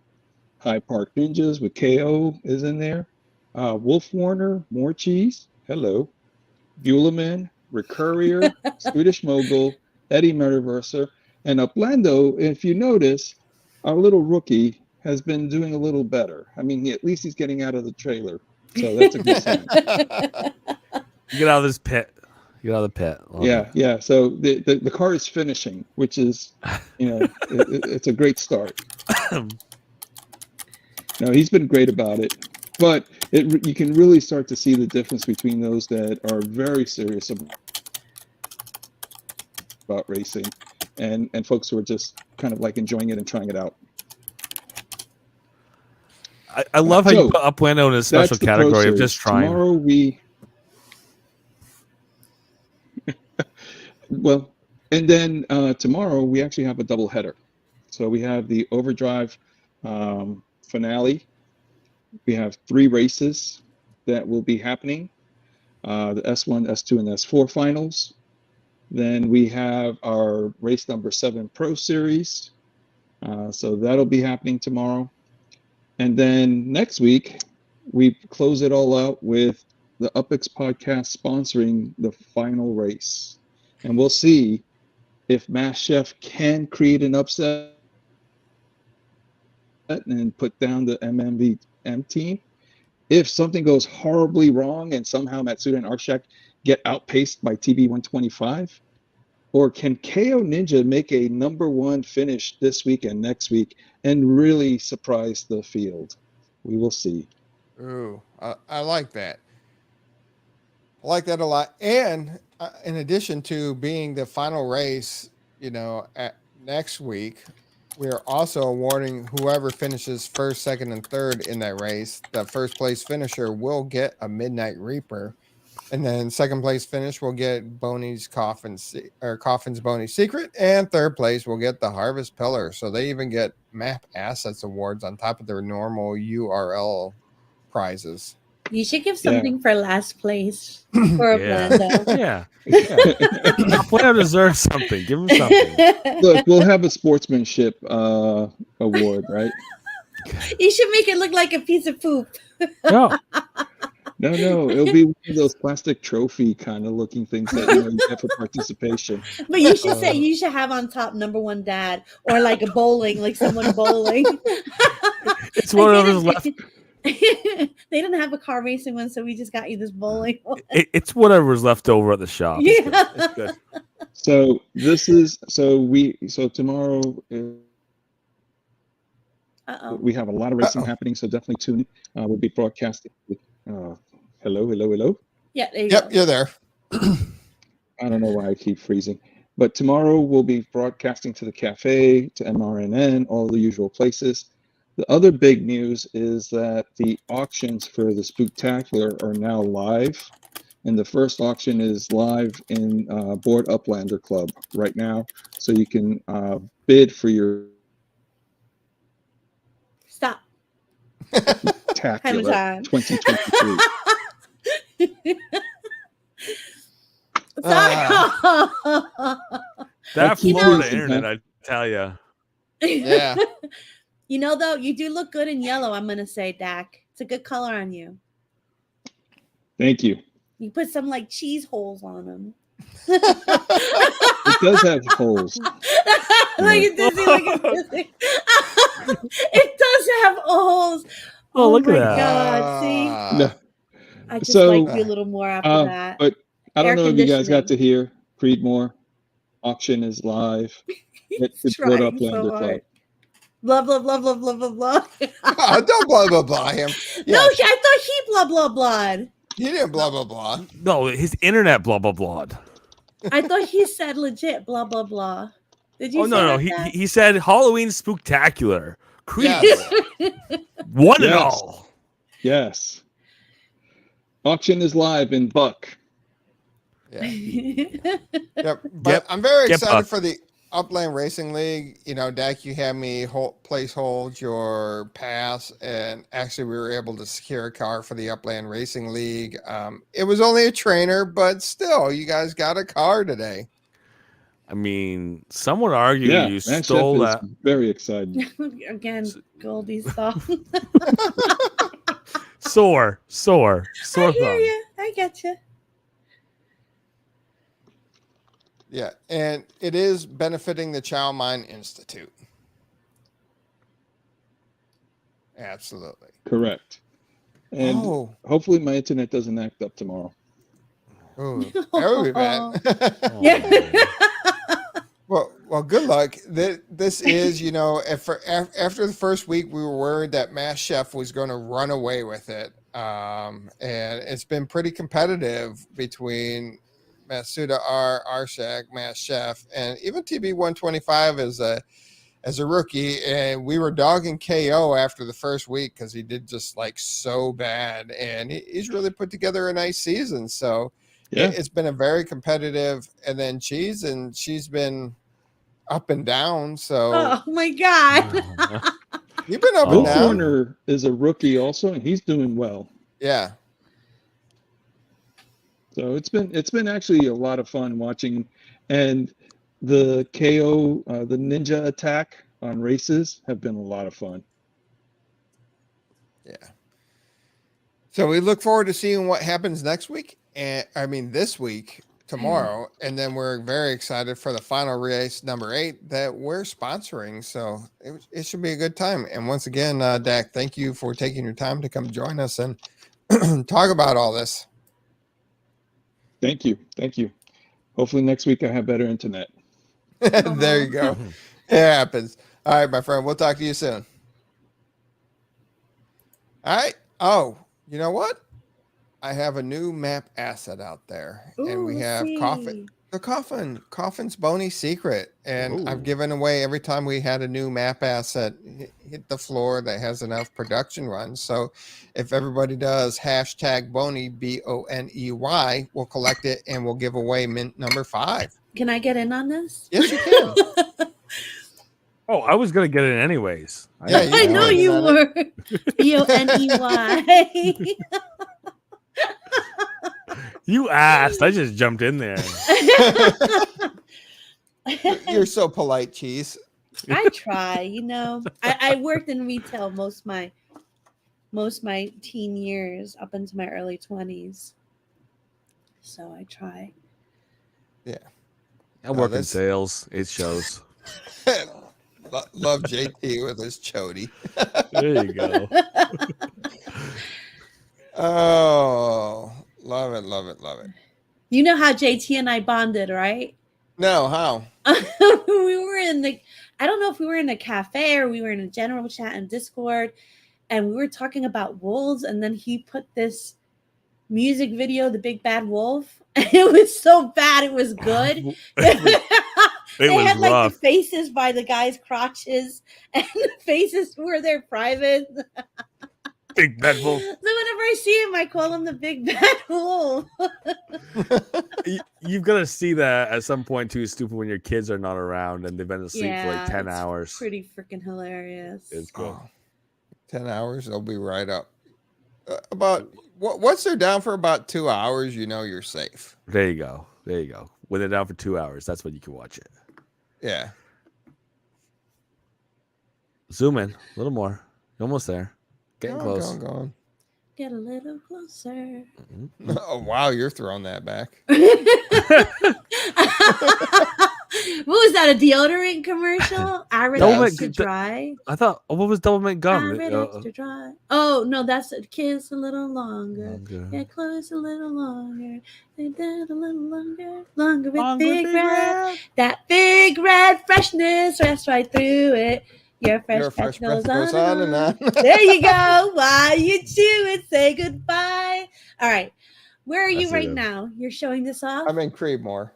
High Park Ninjas with KO is in there. Wolf Warner, more cheese. Hello. Buleman, Recurrier, Swedish Mogul, Eddie Metaverser, and Uplando. If you notice, our little rookie has been doing a little better. I mean, at least he's getting out of the trailer. So that's a good sign. Get out of this pit. Get out of the pit. Love it. Yeah. So the car is finishing, which is, it's a great start. No, he's been great about it, but you can really start to see the difference between those that are very serious about racing and folks who are just kind of like enjoying it and trying it out. I love how So, you put Uplando in a special That's the Pro category of Series. just trying. Tomorrow well, and then tomorrow we actually have a double header. So we have the Overdrive finale. We have 3 races that will be happening. The S1, S2, and S4 finals. Then we have our race number 7 Pro Series. So that'll be happening tomorrow. And then next week, we close it all out with the UPX Podcast sponsoring the final race. And we'll see if Mass Chef can create an upset and put down the MMVM team. If something goes horribly wrong and somehow Matsuda and Arshak get outpaced by TB125, or can KO Ninja make a number 1 finish this week and next week and really surprise the field? We will see. Ooh, I like that. I like that a lot. And in addition to being the final race, at next week, we are also awarding whoever finishes first, second, and third in that race. The first place finisher will get a Midnight Reaper, and then second place finish will get Boney's Coffin's Boney Secret, and third place will get the Harvest Pillar. So they even get map assets awards on top of their normal URL prizes. You should give something for last place for Yeah. Uplando. Yeah. Uplando deserves something. Give him something. Look, we'll have a sportsmanship award, right? You should make it look like a piece of poop. No. No, it'll be one of those plastic trophy kind of looking things that you get for participation. But you should say you should have on top number 1 dad, or like a bowling, like someone bowling. It's one of those left. They didn't have a car racing one, so we just got you this bowling one. It's whatever's left over at the shop. It's good. It's good. So tomorrow Uh-oh. we have a lot of racing happening. So definitely tune in. We'll be broadcasting. Hello. Yeah, there you Yep, go. you're there. I don't know why I keep freezing. But tomorrow we'll be broadcasting to the cafe, to MRNN, all the usual places. The other big news is that the auctions for the Spooktacular are now live. And the first auction is live in Board Uplander Club right now. So you can bid for your Stop. Tacular 2023. That You know- Florida internet, I tell you. Yeah. You know, though, you do look good in yellow, I'm going to say, Dak. It's a good color on you. Thank you. You put some like cheese holes on them. It does have holes. Look at this. Look at this. It does have holes. Oh, look at my that. God. See? No, I just So, like you a little more after that. but I don't Air know if you guys got to conditioning. hear Creedmoor auction is live. It's the Trying Board so Uplander Club. hard. Blah, blah, blah, blah, blah, blah, blah. Don't blah blah blah him. No, Yeah, I thought he blah, blah, blah. he didn't blah blah blah. No, his internet, blah blah blah. I thought he said legit blah, blah, blah. Did you Oh say no, that, Dak? he said Halloween Spooktacular. Creed, Yes. one and Yes. all. Yes. Auction is live in Buck. Yeah. Yep. But Yep. I'm very Get excited Buck. for the Upland Racing League. You know, Dak, you had me hold your pass, and actually we were able to secure a car for the Upland Racing League. It was only a trainer, but still, you guys got a car today. I mean, some would argue Yeah, you Man stole Chef that. is very excited. Again, Goldie stuff. Sore I hear thumb. you. I get you. Yeah, and it is benefiting the Child Mind Institute. Absolutely. Correct. And Oh, hopefully my internet doesn't act up tomorrow. ooh, that would be bad. Oh, Yeah. man. Well, good luck. This is, you know, after the first week, we were worried that Mass Chef was going to run away with it. And it's been pretty competitive between Masuda R, Arshak, Mass Chef, and even TB125 as a rookie. And we were dogging KO after the first week because he did just like so bad. And he's really put together a nice season. So Yeah. it's been a very competitive. And then she's been up and down. So Oh my God. you've been up Oh. and down. Warner is a rookie also, and he's doing well. Yeah. So it's been actually a lot of fun watching, and the KO, the ninja attack on races have been a lot of fun. Yeah. So we look forward to seeing what happens next week. And I mean, this week, tomorrow. And then we're very excited for the final race, number 8, that we're sponsoring. So it should be a good time. And once again, Dak, thank you for taking your time to come join us and talk about all this. Thank you. Hopefully next week I have better internet. There you go. It happens. All right, my friend. We'll talk to you soon. All right. Oh, you know what? I have a new map asset out there, and we Ooh, have see. Coffin's Bony Secret, and I've Ooh. given away every time we had a new map asset hit the floor that has enough production runs. So if everybody does hashtag Boney BONEY, we'll collect it and we'll give away mint number 5. Can I get in on this? Yes, you can. Oh, I was gonna get it anyways. Yeah, you I can know get in you on were. BONEY. You asked. I just jumped in there. You're so polite, Cheese. I try, you know. I worked in retail most my teen years up into my early 20s. So I try. I work in that's- sales. It shows. Love JT with his chody. There you go. Oh, love it, love it, love it. You know how JT and I bonded, right? No, how? We were I don't know if we were in a cafe or we were in a general chat in Discord, and we were talking about wolves, and then he put this music video, The Big Bad Wolf, and it was so bad it was good. They was had like rough. the faces by the guys' crotches, and the faces were their private. Big bad wolf. So whenever I see him, I call him the big bad wolf. You've got to see that at some point too, stupid, when your kids are not around and they've been asleep for like 10 it's hours. Pretty freaking hilarious. It's good. 10 hours, they'll be right up. Once they're down for about 2 hours, you know you're safe. There you go. When they're down for 2 hours, that's when you can watch it. Yeah. Zoom in a little more. You're almost there. Getting close. Going. Get a little closer. Mm-hmm. Oh, wow, you're throwing that back. What was that? A deodorant commercial? Iris extra dry. I thought, what was Double Mint Gum? Iris extra dry. Oh no, that's a kiss a little longer. Get close a little longer. They did a little longer with big red. That big red freshness, rest right through it. Your fresh breath goes on and on. There you go. While you chew it, say goodbye. All right. Where are you right now? You're showing this off? I'm in Creedmoor.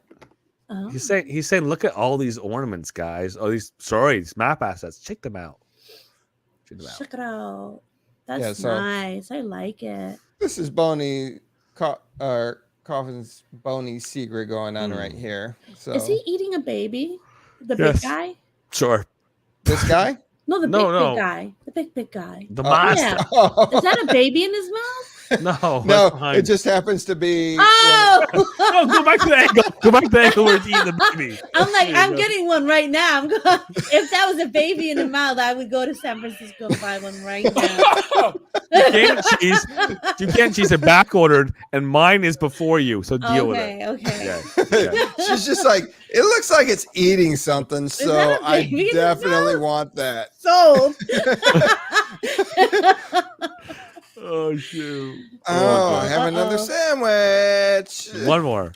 Oh. He's saying, look at all these ornaments, guys. Oh, these map assets. Check them out. Check it out. That's nice. I like it. This is Coffin's Boney secret going on right here. So is he eating a baby? The big guy? Sure. This guy? No, the big guy. The big guy. The monster. Yeah. Is that a baby in his mouth? No, it just happens to be. Oh, no, go back to the angle. Go back to the angle where it's eating the baby. I'm like, I'm getting one right now. If that was a baby in the mouth, I would go to San Francisco and buy one right now. You can't cheese it back ordered, and mine is before you, so deal with it. Okay. Yeah. She's just like, it looks like it's eating something, so I definitely want that. Sold. Oh shoot! Oh, have another sandwich. Just one more.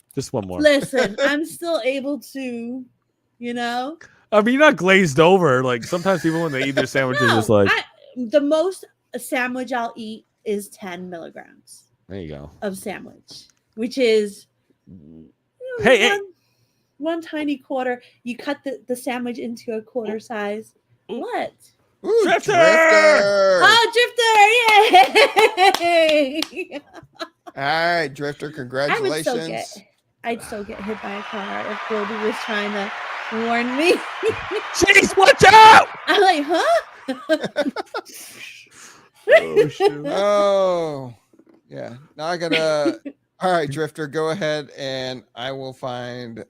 Listen, I'm still able to, I mean, you're not glazed over. Like sometimes people, when they eat their sandwiches, just like the most sandwich I'll eat is 10 milligrams. There you go. Of sandwich, which is one tiny quarter. You cut the sandwich into a quarter size. What? Ooh, Drifter! Oh, Drifter! Yay! All right, Drifter, congratulations. I'd still get hit by a car if Goldie was trying to warn me. Jeez, watch out! I'm like, huh? Oh, shoot. Oh, yeah. Now I gotta. All right, Drifter, go ahead and I will find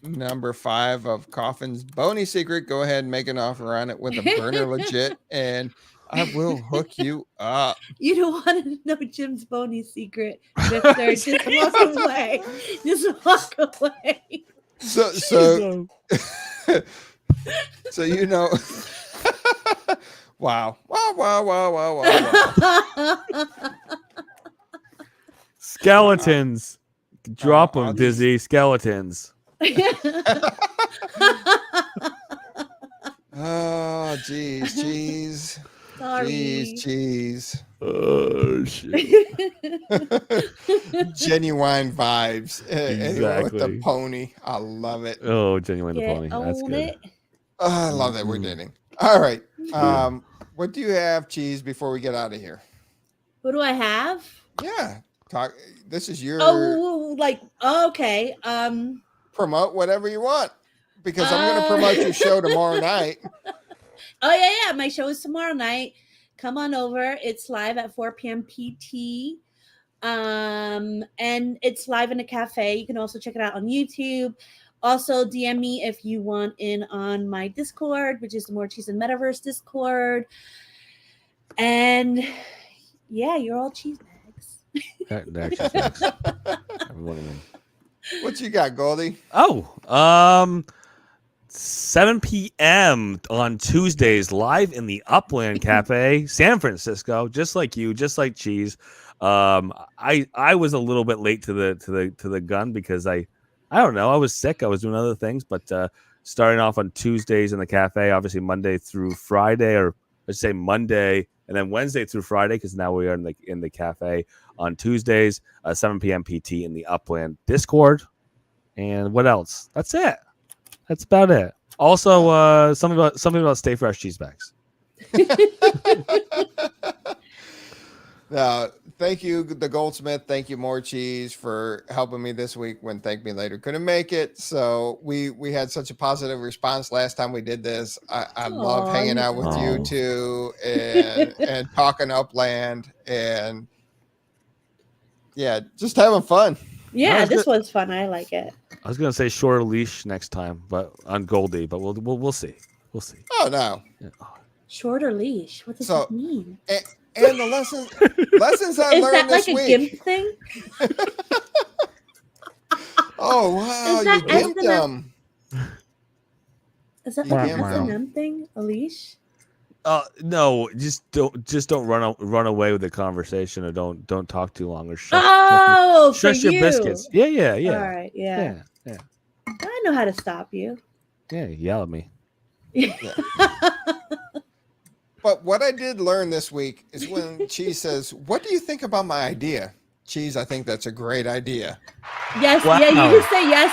number 5 of Coffin's Boney secret. Go ahead and make an offer on it with a burner legit, and I will hook you up. You don't want to know Jim's Boney secret, Drifter. Just walk away. Just walk away. So Wow. Skeletons. Drop them, Dizzy. Skeletons. Oh, jeez. Sorry. Jeez. Oh, shit. Genuine vibes. Exactly. With the pony. I love it. Oh, Genuine the pony. That's good. It. Oh, I love that we're dating. All right. What do you have, Cheese, before we get out of here? What do I have? Yeah. Talk. This is your. Okay. Promote whatever you want, because I'm going to promote your show tomorrow night. Oh yeah. My show is tomorrow night. Come on over. It's live at 4 p.m. PT. And it's live in a cafe. You can also check it out on YouTube. Also, DM me if you want in on my Discord, which is the More Cheese and Metaverse Discord. And yeah, you're all cheese bags. They're cheese bags. Every one of them. What you got, Goldie? 7 p.m. on Tuesdays, live in the Upland Cafe, San Francisco, just like you, just like Cheese. I was a little bit late to the gun because I don't know, I was sick. I was doing other things, but starting off on Tuesdays in the cafe, obviously Monday through Friday, or let's say Monday and then Wednesday through Friday, because now we are in the cafe on Tuesdays, 7 p.m. PT in the Upland Discord. And what else? That's it. That's about it. Also, something about Stay Fresh cheese bags. Thank you, the Goldsmith. Thank you, More Cheese, for helping me this week when Thank Me Later couldn't make it. So we had such a positive response last time we did this. I love hanging out with you two and talking Upland and just having fun. Yeah, this was fun. I like it. I was gonna say shorter leash next time, but on Goldie, but we'll see. We'll see. Oh no. Yeah. Shorter leash. What does that mean? And the lessons I learned this week. Is that like a GIMP thing? Oh wow, you gimped them. Is that like an S&M thing? A leash? No, just don't run away with the conversation, or don't talk too long, or shush your biscuits. Yeah. All right, yeah. I know how to stop you. Yeah, yell at me. But what I did learn this week is when Cheese says, "What do you think about my idea?" Cheese, I think that's a great idea. Yes, wow. Yeah, you can say yes,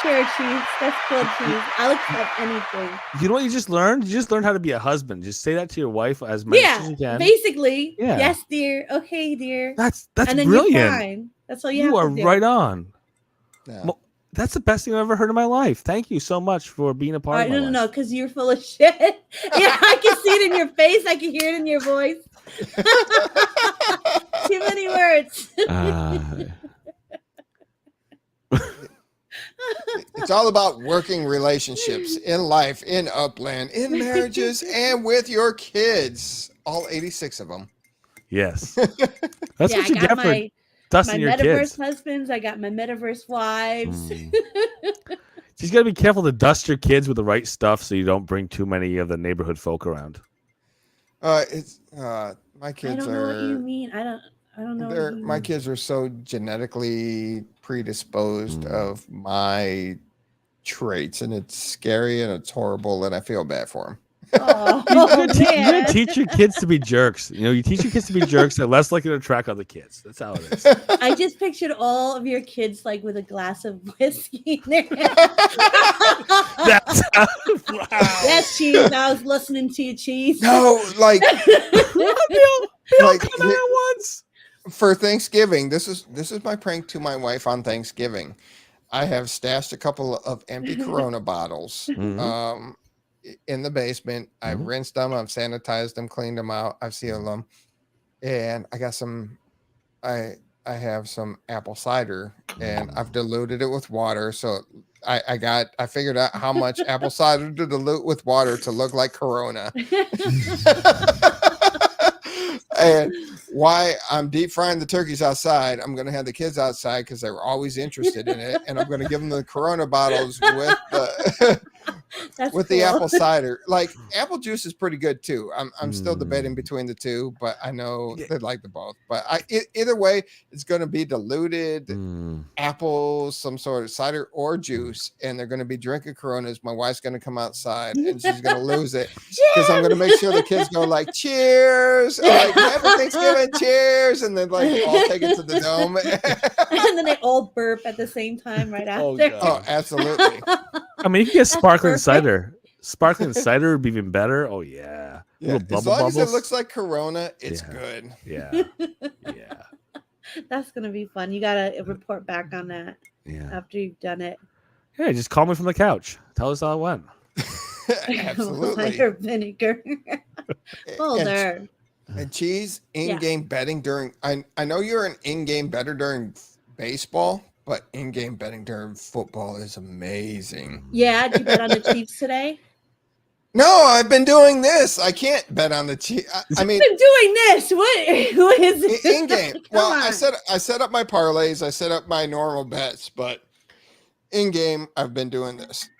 sure, Cheese. That's cool, Cheese. I'll accept anything. You know what you just learned? You just learned how to be a husband. Just say that to your wife as much as you can. Basically. Yeah. Yes, dear. Okay, dear. That's and then brilliant. You're fine. That's all you have to do. You are right on. Yeah. Well, that's the best thing I've ever heard in my life. Thank you so much for being a part of my life. No, because you're full of shit. Yeah, I can see it in your face. I can hear it in your voice. Too many words. It's all about working relationships in life, in Upland, in marriages, and with your kids. All 86 of them. Yes. That's what you get for dusting your metaverse kids. Husbands. I got my metaverse wives. She's got to be careful to dust your kids with the right stuff so you don't bring too many of the neighborhood folk around. My kids I don't know what you mean. I don't know. What you my mean. kids are so genetically predisposed of my traits, and it's scary and it's horrible, and I feel bad for them. Oh, You're gonna teach your kids to be jerks. You teach your kids to be jerks. They're less likely to attract other kids. That's how it is. I just pictured all of your kids like with a glass of whiskey in their hand. That's wow. Yes, Cheese. I was listening to you, Cheese. No, like, like come out once. For Thanksgiving, this is my prank to my wife on Thanksgiving. I have stashed a couple of empty Corona bottles in the basement. I've rinsed them, I've sanitized them, cleaned them out, I've sealed them, and I got some. I have some apple cider, and I've diluted it with water. So I figured out how much apple cider to dilute with water to look like Corona. And why I'm deep frying the turkeys outside, I'm going to have the kids outside because they were always interested in it. And I'm going to give them the Corona bottles with the the apple cider. Like, apple juice is pretty good too. I'm still debating between the two, but I know they like the both. But either way, it's going to be diluted apple, some sort of cider or juice, and they're going to be drinking Coronas. My wife's going to come outside and she's going to lose it because I'm going to make sure the kids go like, cheers, or like, happy Thanksgiving, cheers, and then like all take it to the dome. And then they all burp at the same time right after. Oh, absolutely. I mean, you can get sparkling cider. Sparkling cider would be even better. Oh yeah. As long as it looks like Corona, it's good. Yeah. That's gonna be fun. You gotta report back on that. Yeah. After you've done it. Yeah, just call me from the couch. Tell us how it went. Absolutely. Cider vinegar. Folder. And Cheese, in-game betting during. I know you're an in-game better during baseball, but in-game betting during football is amazing. Yeah, did you bet on the Chiefs today? No, I've been doing this. I can't bet on the Chiefs. I mean, I've been doing this. What is it? In-game. Well, I set up my parlays. I set up my normal bets, but in-game, I've been doing this.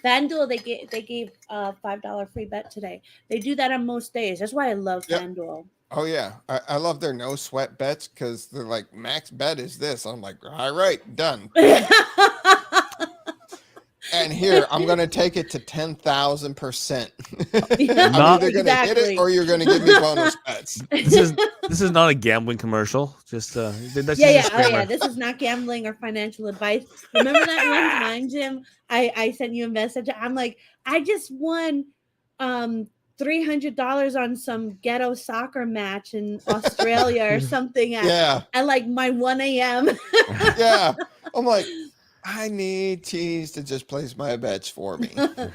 FanDuel, they gave a $5 free bet today. They do that on most days. That's why I love FanDuel. Oh yeah, I love their no sweat bets because they're like, max bet is this. I'm like, all right, done. And And here, I'm going to take it to 10,000%. Yeah, I'm either going to hit it or you're going to give me bonus bets. This is not a gambling commercial. Just that's just a Yeah. disclaimer. This is not gambling or financial advice. Remember that one time, Jim? I sent you a message. I'm like, I just won $300 on some ghetto soccer match in Australia or something at like my 1 a.m. Yeah. I'm like, I need Cheese to just place my bets for me. It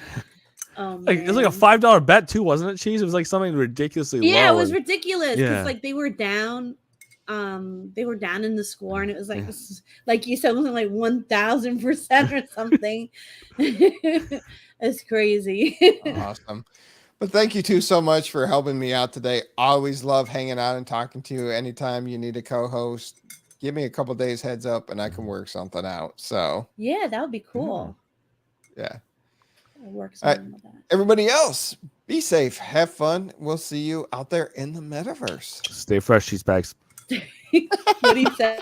was like a $5 bet too, wasn't it, Cheese? It was like something ridiculously low. Yeah, it was ridiculous. Yeah. Because like they were down in the score, and it was like you said, something like 1,000% or something. It's crazy. Awesome. But thank you two so much for helping me out today. Always love hanging out and talking to you. Anytime you need a co-host, give me a couple days heads up and I can work something out. So yeah, that would be cool. Yeah. I'll work something with that. Everybody else, be safe, have fun. We'll see you out there in the metaverse. Stay fresh, cheese bags. What he said.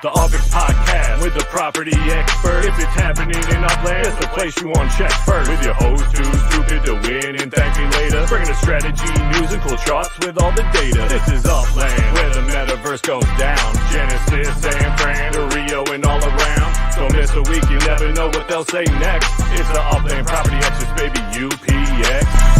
The UPX Podcast with the property expert. If it's happening in Upland, it's the place you want to check first. With your host, Too Stupid to Win and ThankMeLater. Bringing the strategy, news, and cool charts with all the data. This is Upland, where the metaverse goes down. Genesis, San Fran, to Rio, and all around. Don't miss a week, you never know what they'll say next. It's the Upland property experts, baby, UPX.